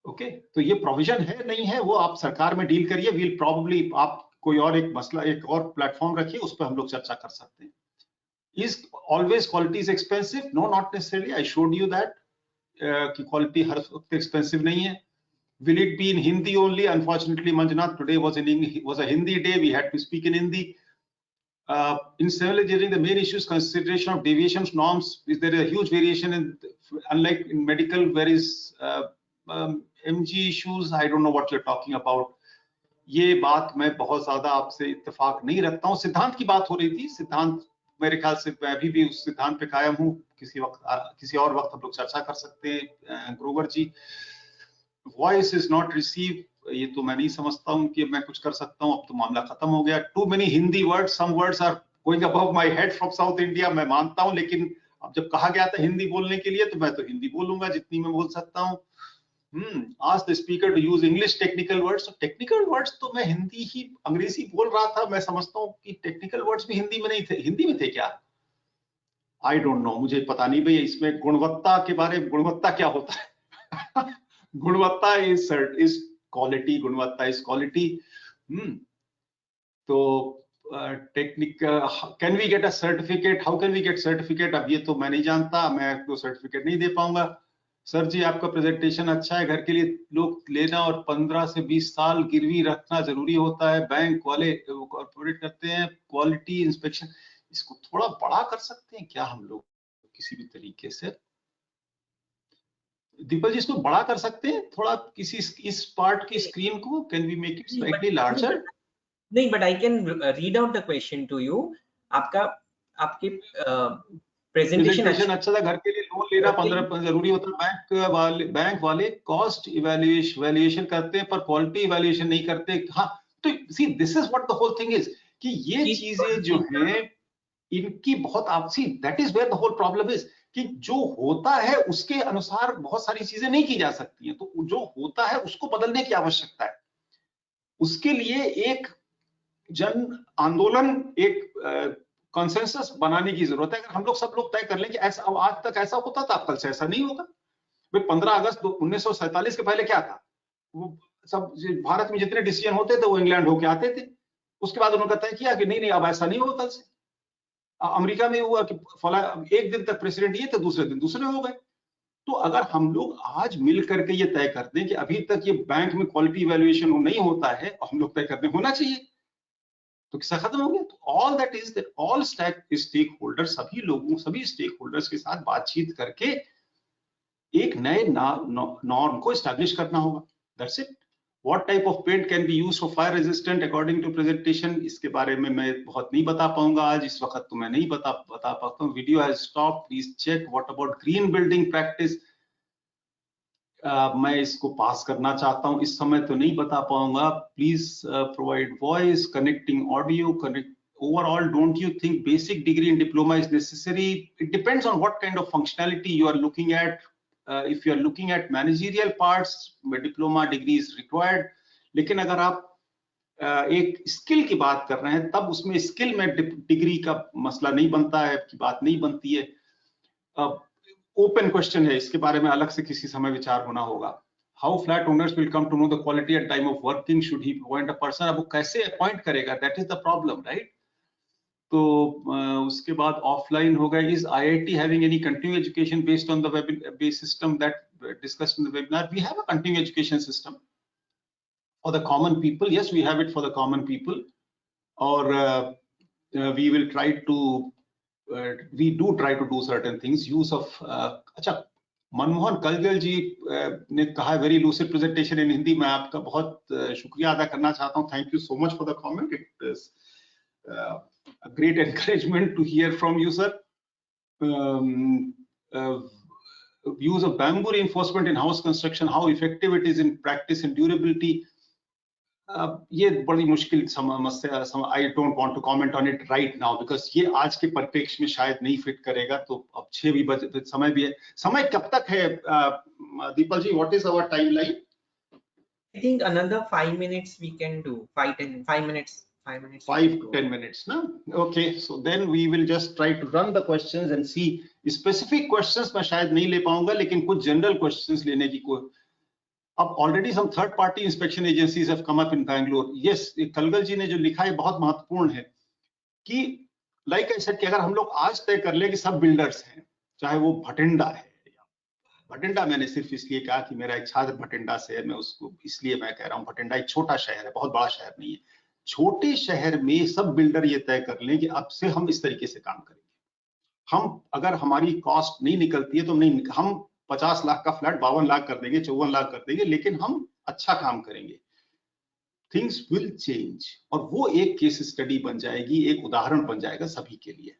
ओके, तो ये प्रोविजन है नहीं है वो आप सरकार में डील करिए। वील प्रॉब्ली आप कोई और एक मसला, एक और प्लेटफॉर्म रखिए, उस पर हम लोग चर्चा कर सकते हैं। Is always quality is expensive? No, not necessarily. I showed you that कि क्वालिटी हर वक्त एक्सपेंसिव नहीं है। Will it be in Hindi only? Unfortunately, Manjunath, today was a Hindi day. We had to speak in Hindi. In civil engineering, the main issue is consideration of deviations norms. Is there a huge variation in, unlike in medical, where is MG issues? I don't know what you're talking about. ये बात मैं बहुत ज्यादा आपसे इत्तेफाक नहीं रखता हूँ। सिद्धांत की बात हो रही थी, सिद्धांत मेरे ख्याल से मैं अभी भी उस सिद्धांत पे कायम हूँ। किसी और वक्त हम लोग चर्चा कर सकते हैं। ग्रोवर जी, वॉइस इज नॉट रिसीव, ये तो मैं नहीं समझता हूँ कि मैं कुछ कर सकता हूँ। अब तो मामला खत्म हो गया। Too many Hindi words, some words are going above my head from South India, मैं मानता हूँ, लेकिन अब जब कहा गया था हिंदी बोलने के लिए तो मैं तो हिंदी बोलूंगा जितनी मैं बोल सकता हूँ। Ask the speaker to use English technical words. So technical words तो मैं हिंदी ही अंग्रेजी बोल रहा था। मैं समझता हूँ कि टेक्निकल वर्ड्स भी हिंदी में नहीं थे। हिंदी में थे क्या? आई डोंट नो, मुझे पता नहीं भैया। इसमें गुणवत्ता के बारे में, गुणवत्ता क्या होता है? गुणवत्ता इज क्वालिटी, गुणवत्ता इज क्वालिटी। तो technique, can we get a certificate? How can we get certificate? अब ये तो मैं नहीं जानता, मैं आपको सर्टिफिकेट नहीं दे पाऊंगा। सर जी आपका प्रेजेंटेशन अच्छा है, घर के लिए लोग लेना और 15 से 20 साल गिरवी रखना जरूरी होता है, बैंक वाले कॉर्पोरेट करते हैं, क्वालिटी इंस्पेक्शन। इसको थोड़ा बड़ा कर सकते हैं क्या हम लोग किसी भी तरीके से? दीपल जी इसको बड़ा कर सकते हैं थोड़ा, किसी इस पार्ट की स्क्रीन को, can we make it slightly larger? नहीं, but I can read out the question to you. आपके प्रेजेंटेशन अच्छा था, घर के लिए लोन लेना 15 जरूरी होता है, बैंक वाले कॉस्ट इवैल्यूएशन करते हैं पर क्वालिटी इवैल्यूएशन नहीं करते। हाँ, तो see this is what the whole thing is कि ये चीजें जो हैं इनकी बहुत आपसी, that is where the whole problem is कि जो होता है उसके अनुसार बहुत सारी चीजें नहीं की जा सकती हैं, तो जो होता है उसको बदलने की आवश्यकता है। उसके लिए एक जन आंदोलन, एक कॉन्सेंसस बनाने की जरूरत है। अगर हम लोग सब लोग तय कर लें कि ऐसा आज तक ऐसा होता था, कल से ऐसा नहीं होगा। भाई 15 अगस्त 1947 के पहले क्या था, वो सब भारत में जितने डिसीजन होते थे वो इंग्लैंड होके आते थे। उसके बाद उन्होंने तय किया कि नहीं नहीं अब ऐसा नहीं होगा कल से। अमेरिका में हुआ कि फला एक दिन तक प्रेसिडेंट ये थे, दूसरे दिन दूसरे हो गए। तो अगर हम लोग आज मिल करके ये तय कर दें कि अभी तक ये बैंक में क्वालिटी इवैल्यूएशन नहीं होता है और हम लोग तय करते होना चाहिए, तो किस्सा खत्म हो गया। तो all that is that all stakeholder, सभी लोगों, सभी स्टेक होल्डर्स के साथ बातचीत करके एक नए नॉर्म को एस्टैब्लिश करना होगा। That's it. What type of paint can be used for fire resistant according to presentation, इसके बारे में मैं बहुत नहीं बता पाऊंगा आज, इस वक्त तो मैं नहीं बता पाता हूँ। Video has stopped, please check. What about green building practice, मैं इसको पास करना चाहता हूँ, इस समय तो नहीं बता पाऊंगा। Please provide voice, connecting audio, connect overall. Don't you think basic degree in diploma is necessary? It depends on what kind of functionality you are looking at. If you are looking at managerial parts, diploma degree is required. लेकिन अगर आप एक skill की बात कर रहे हैं तब उसमें स्किल में डिग्री का मसला नहीं बनता है, की बात नहीं बनती है। ओपन क्वेश्चन है, इसके बारे में अलग से किसी समय विचार होना होगा। How flat owners will come to know the quality at time of working, should he appoint a person. अब वो कैसे अपॉइंट करेगा, that is the problem, right. तो उसके बाद ऑफलाइन हो गया। Is IIT having any continue education based on the web based system that discussed in the webinar? We have a continue education system for the common people. Yes, we have it for the common people, और we will try to we do try to do certain things. Use of अच्छा, मनमोहन कलगल जी ने कहा very lucid presentation इन हिंदी। मैं आपका बहुत शुक्रिया अदा करना चाहता हूँ। Thank you so much for the comment. It is a great encouragement to hear from you, sir. Use of bamboo reinforcement in house construction, how effective it is in practice and durability. ये बड़ी मुश्किल समस्या। I don't want to comment on it right now because ये आज के परिप्रेक्ष्य में शायद नहीं फिट करेगा। तो अब 6 भी बजे, समय भी है। समय कब तक है Deepal ji? What is our timeline? I think another 5 minutes we can do. 5 minutes. 5 to 10 minutes, no? Okay, so then we will just try to run the questions and see. Specific questions मैं शायद नहीं ले पाऊंगा, लेकिन कुछ general questions लेने की कोई। अब already some third party inspection agencies have come up in Bangalore. Yes, कलगल जी ने जो लिखा है बहुत महत्वपूर्ण है कि like I said कि अगर हम लोग आज तय कर ले कि सब बिल्डर्स हैं, चाहे वो भटिंडा है, भटिंडा मैंने सिर्फ इसलिए कहा कि मेरा एक छात्र भटिंडा से है, मैं उसको इसलिए मैं कह रहा हूँ। भटिंडा एक छोटा शहर है, बहुत बड़ा शहर नहीं है। छोटे शहर में सब बिल्डर ये तय कर लें कि अब से हम इस तरीके से काम करेंगे। हम अगर हमारी कॉस्ट नहीं निकलती है तो हम 50 लाख का फ्लैट 52 लाख कर देंगे, 54 लाख कर देंगे, लेकिन हम अच्छा काम करेंगे। थिंग्स विल चेंज, और वो एक केस स्टडी बन जाएगी, एक उदाहरण बन जाएगा सभी के लिए।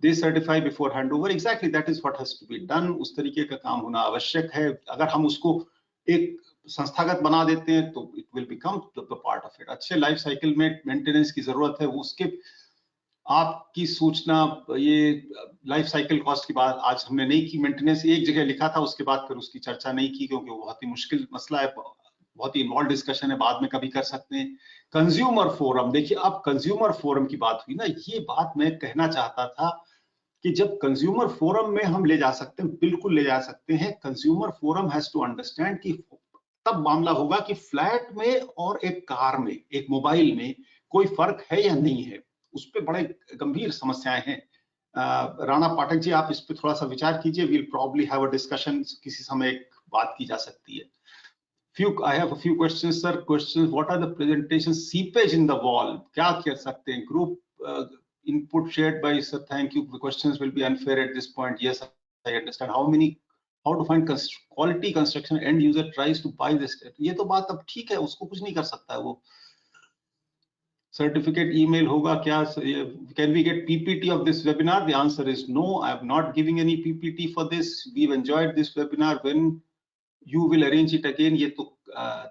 They certify before handover, exactly that is what has to be done. उस तरीके का काम होना आवश्यक है। अगर हम उसको एक संस्थागत बना देते हैं तो it will become the part of it. अच्छे लाइफ साइकिल में मेंटेनेंस की जरूरत है। उसके आपकी सूचना, ये लाइफ साइकिल कॉस्ट की बात आज हमने नहीं की। मेंटेनेंस एक जगह लिखा था, उसके बाद फिर उसकी चर्चा नहीं की क्योंकि वो बहुत ही मुश्किल मसला है, बहुत ही इन्वॉल्व डिस्कशन है। बाद में कभी कर सकते हैं। कंज्यूमर फोरम, देखिए अब कंज्यूमर फोरम की बात हुई ना, ये बात मैं कहना चाहता था कि जब कंज्यूमर फोरम में हम ले जा सकते हैं, बिल्कुल ले जा सकते हैं। Consumer forum has to understand कि तब मामला होगा कि फ्लैट में और एक कार में, एक मोबाइल में कोई फर्क है या नहीं है। उस पर बड़े गंभीर समस्याएं हैं। राणा पाठक जी, आप इस पे थोड़ा सा विचार कीजिए। We'll probably have a discussion, किसी समय एक बात की जा सकती है। I have a few questions, sir. Questions: what are the presentation seepage in the wall? क्या कर सकते हैं? Group input shared by sir. Thank you. The questions will be unfair at this point. Yes, I understand. How to find quality construction? End user tries to buy this. ये तो बात अब ठीक है, उसको कुछ नहीं कर सकता है वो। Certificate email होगा क्या? Can we get PPT of this webinar? The answer is no. I am not giving any PPT for this. We've enjoyed this webinar. When you will arrange it again, ये तो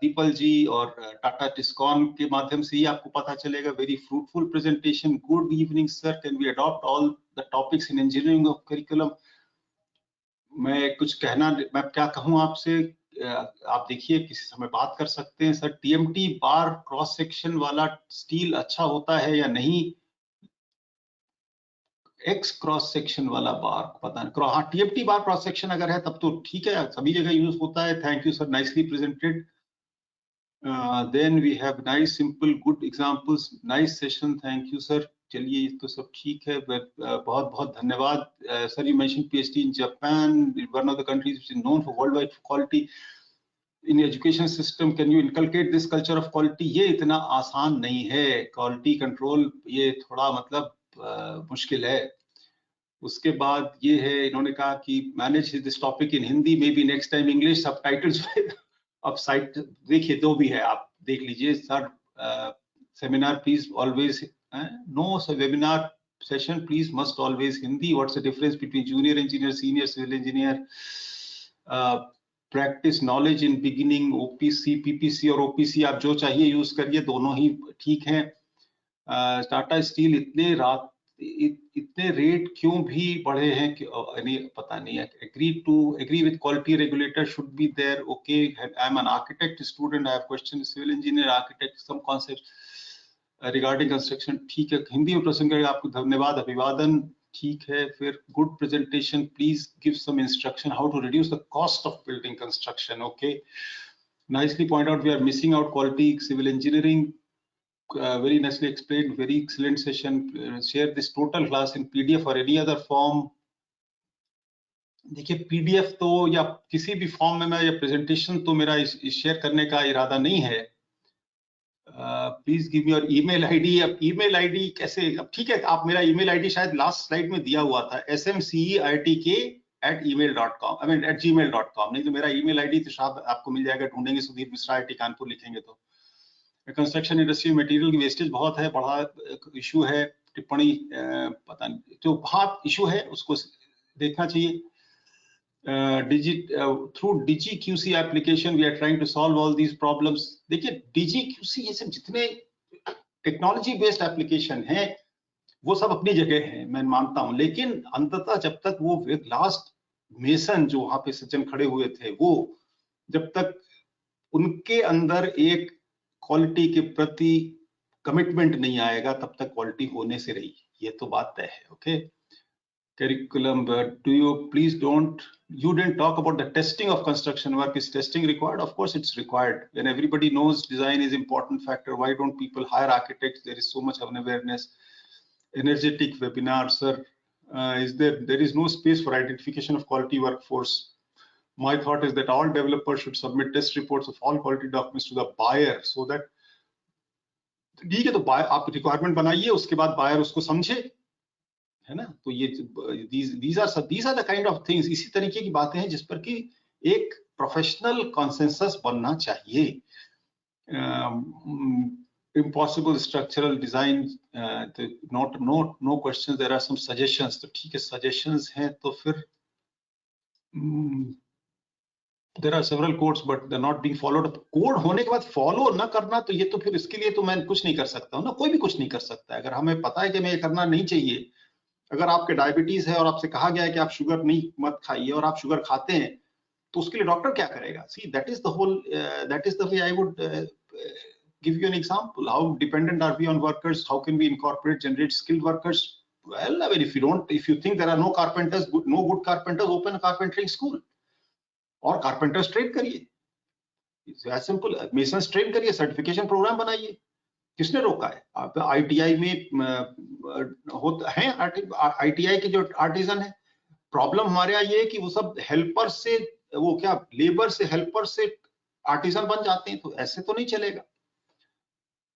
the people जी और टाटा टिस्कॉन के माध्यम से ही आपको पता चलेगा। Very fruitful presentation, good evening sir, can we adopt all the topics in engineering of curriculum. मैं क्या कहूँ आपसे, आप देखिए किसी समय बात कर सकते हैं। सर टीएमटी बार क्रॉस सेक्शन वाला स्टील अच्छा होता है या नहीं? एक्स क्रॉस सेक्शन वाला बार पता नहीं, हाँ टीएमटी बार क्रॉस सेक्शन अगर है तब तो ठीक है, सभी जगह यूज होता है। Thank you sir, nicely presented. Then we have nice simple good examples, nice session, thank you sir. चलिए तो सब ठीक है, बहुत बहुत धन्यवाद। Sir you mention PhD in Japan, one of the countries which is known for worldwide quality in education system, can you inculcate this culture of quality? ये इतना आसान नहीं है, क्वालिटी कंट्रोल ये थोड़ा मतलब मुश्किल है। उसके बाद ये है, इन्होंने कहा कि manage this topic in Hindi, may be next time English subtitles. अब साइट देखिए, दो भी है, आप देख लीजिए sir. Seminar please always, no webinar session please must always Hindi. What's the difference between junior engineer, senior civil engineer? Practice knowledge in beginning, OPC, PPC और OPC, आप जो चाहिए यूज करिए, दोनों ही ठीक है। टाटा स्टील इतने रेट क्यों भी बढ़े हैं कि पता नहीं है। agree with quality regulator should be there. Okay, I'm an architect student, I have question civil engineer, architect, some concepts regarding construction, ठीक है। हिंदी में प्रश्न करेगा, आपको धन्यवाद, अभिवादन, ठीक है। फिर good presentation, please give some instruction how to reduce the cost of building construction. Okay, nicely point out we are missing out quality civil engineering. Very nicely explained, very excellent session. Share this total class in PDF or any other form. देखिए PDF तो या किसी भी form में मैं, या presentation तो मेरा शेयर करने का इरादा नहीं है। Please give your email ID. अब ईमेल आईडी कैसे, अब ठीक है, आप मेरा ईमेल आईडी शायद लास्ट स्लाइड में दिया हुआ था, smceitk@email.com, I mean @gmail.com। नहीं तो मेरा ईमेल आईडी तो शायद आपको मिल जाएगा, ढूंढेंगे सुधीर मिश्रा IIT कानपुर लिखेंगे तो। कंस्ट्रक्शन इंडस्ट्री में मटेरियल की वेस्टेज बहुत है, बड़ा इशू है। टिप्पणी पता नहीं, जो बहुत इशू है उसको देखना चाहिए। Through DGQC application we are trying to solve all these problems. देखिए DGQC ये सब जितने टेक्नोलॉजी बेस्ड एप्लीकेशन है वो सब अपनी जगह है, मैं मानता हूं, लेकिन अंततः जब तक वो लास्ट मेसन जो वहां पे सज्जन खड़े हुए थे, वो जब तक उनके अंदर एक क्वालिटी के प्रति कमिटमेंट नहीं आएगा, तब तक क्वालिटी होने से रही, ये तो बात तय है। Okay, curriculum, but do you please don't, you didn't talk about the testing of construction work. Is testing required? Of course it's required. When everybody knows design is important factor, why don't people hire architects? There is so much unawareness. Energetic webinar, sir. There is no space for identification of quality workforce. My thought is that all developers should submit test reports of all quality documents to the buyer, so that ठीक है, तो आप requirement बनाइए, उसके बाद buyer उसको समझे, है ना। तो ये these are the kind of things, इसी तरीके की बातें हैं जिस पर कि एक प्रोफेशनल कॉन्सेंसस बनना चाहिए। Impossible structural design, no questions, there are some suggestions. तो ठीक है, सजेशंस हैं तो फिर there are several codes but they're not being followed up. Code होने के बाद फॉलो ना करना, तो ये तो फिर इसके लिए तो मैं कुछ नहीं कर सकता हूँ ना, कोई भी कुछ नहीं कर सकता है। अगर हमें पता है कि मैं ये करना नहीं चाहिए, अगर आपके डायबिटीज है और आपसे कहा गया है कि आप शुगर नहीं मत खाइए और आप शुगर खाते हैं, तो उसके लिए डॉक्टर क्या करेगा? See that is the whole, that is the way I would give you an example. How dependent are we on workers? How can we incorporate generate skilled workers? Well, I mean, if you think there are no carpenters, no good carpenters, open a carpentering school और carpenters train करिए, as simple. Masons train करिए, certification program बनाइए, किसने रोका है? आप ITI में होता है, ITI के जो आर्टिजन है, प्रॉब्लम हमारे यहाँ ये है कि वो सब हेल्पर से, वो क्या लेबर से हेल्पर से आर्टिजन बन जाते हैं, तो ऐसे तो नहीं चलेगा।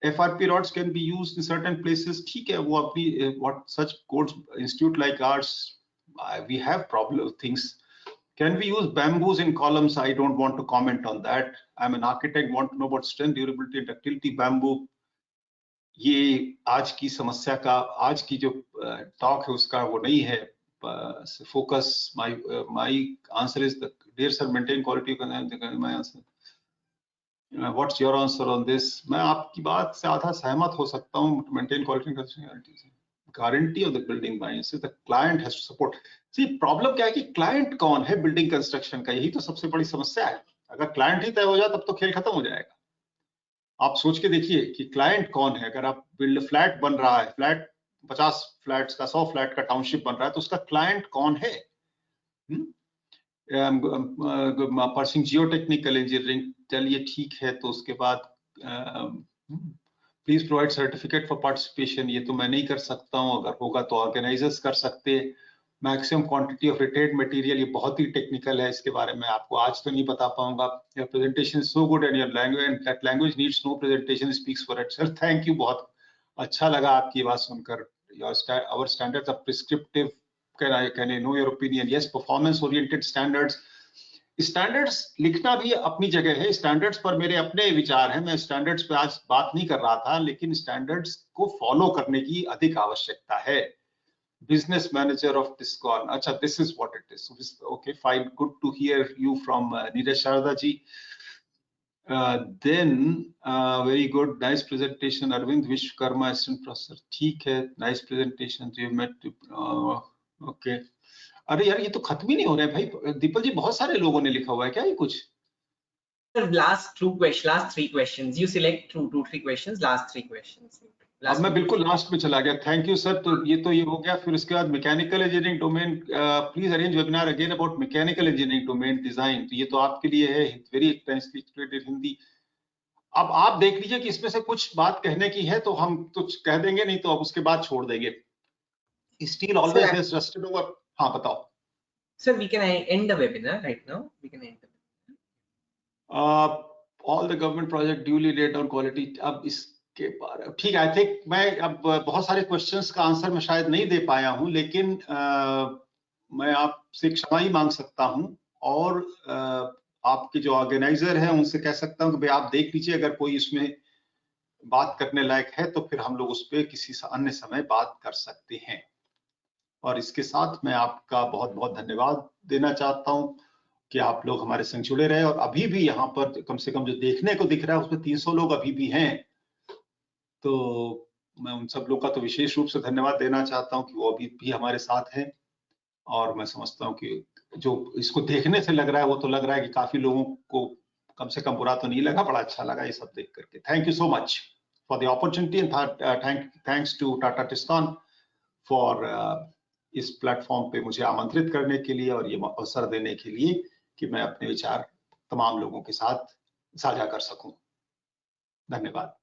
FRP rods can be used in certain places, ठीक है, वो अपनी what such codes institute like ours, we have problem things. Can we use bamboos in columns? I don't want to comment on that. I'm an architect, want to know about strength, durability and ductility. Bamboo, ये आज की समस्या का, आज की जो talk है उसका वो नहीं है focus. my answer is the dear sir, maintain quality. My answer, what's your answer on this? मैं आपकी बात से आधा सहमत हो सकता हूँ। Maintain quality guarantee of the building by the client has to support. See problem क्या है कि क्लाइंट कौन है बिल्डिंग कंस्ट्रक्शन का, यही तो सबसे बड़ी समस्या है। अगर क्लाइंट ही तय हो जाए तब तो खेल खत्म हो जाएगा। आप सोच के देखिए कि क्लाइंट कौन है। अगर आप फ्लैट बन रहा है, फ्लैट 50 फ्लैट्स का 100 फ्लैट का टाउनशिप बन रहा है, तो उसका क्लाइंट कौन है? पर्सिंग जियोटेक्निकल इंजीनियरिंग, चलिए ठीक है। तो उसके बाद please provide certificate for participation, ये तो मैं नहीं कर सकता हूँ, अगर होगा तो ऑर्गेनाइजर्स कर सकते हैं। Maximum quantity of written material, ये बहुत ही टेक्निकल है, इसके बारे में आपको आज तो नहीं बता पाऊंगा। Your presentation is so good and your language and that language needs no presentation speaks for itself. Thank you, बहुत अच्छा लगा आपकी बात सुनकर। Our standards are prescriptive, can I know your opinion? Yes, performance oriented standards. Standards लिखना भी अपनी जगह है। स्टैंडर्ड्स पर मेरे अपने विचार हैं, मैं स्टैंडर्ड्स पे आज बात नहीं कर रहा था, लेकिन स्टैंडर्ड्स को फॉलो करने की अधिक आवश्यकता है। बिजनेस मैनेजर ऑफ डिस्कॉन, अच्छा, this is what it is. Okay fine, good to hear you from Neeraj Sharda ji. Then very good, nice presentation Arvind Vishwakarma, assistant professor, ठीक है, नाइस प्रेजेंटेशन। ओके, अरे यार ये तो खत्म ही नहीं हो रहा है भाई। दीपक जी, बहुत सारे लोगों ने लिखा हुआ है क्या ये कुछ? last 3 questions, you select 2-3 questions, last 3 questions. अब मैं बिल्कुल लास्ट में चला गया। Thank you sir. तो ये हो गया। फिर उसके बाद mechanical engineering domain, please arrange webinar again about mechanical engineering domain design. तो ये तो आपके लिए है, वेरी एक्सपेंसिव हिंदी। अब आप देख लीजिए कि इसमें से कुछ बात कहने की है तो हम कुछ कह देंगे, नहीं तो अब उसके बाद छोड़ देंगे। Steel always has rusted over. हाँ बताओ sir, we can end the webinar right now. We can end the webinar. All the government project duly rate on quality. अब इसके बारे ठीक है, आई थिंक मैं अब बहुत सारे क्वेश्चंस का आंसर मैं शायद नहीं दे पाया हूं, लेकिन मैं आपसे क्षमा ही मांग सकता हूं, और आपके जो ऑर्गेनाइजर हैं उनसे कह सकता हूं कि भाई आप देख लीजिए, अगर कोई इसमें बात करने लायक है तो फिर हम लोग उस पर किसी अन्य समय बात कर सकते हैं। और इसके साथ मैं आपका बहुत बहुत धन्यवाद देना चाहता हूं कि आप लोग हमारे संग जुड़े रहे, और अभी भी यहाँ पर कम से कम जो देखने को दिख रहा है उसमें 300 लोग अभी भी हैं। तो मैं उन सब लोग का तो विशेष रूप से धन्यवाद देना चाहता हूं कि वो अभी भी हमारे साथ हैं। और मैं समझता हूं कि जो इसको देखने से लग रहा है वो तो लग रहा है कि काफी लोगों को कम से कम बुरा तो नहीं लगा, बड़ा अच्छा लगा ये सब देख करके। Thank you so much for the opportunity and thanks to Tata Tiscon for इस प्लेटफॉर्म पे मुझे आमंत्रित करने के लिए और ये अवसर देने के लिए कि मैं अपने विचार तमाम लोगों के साथ साझा कर सकूं। धन्यवाद।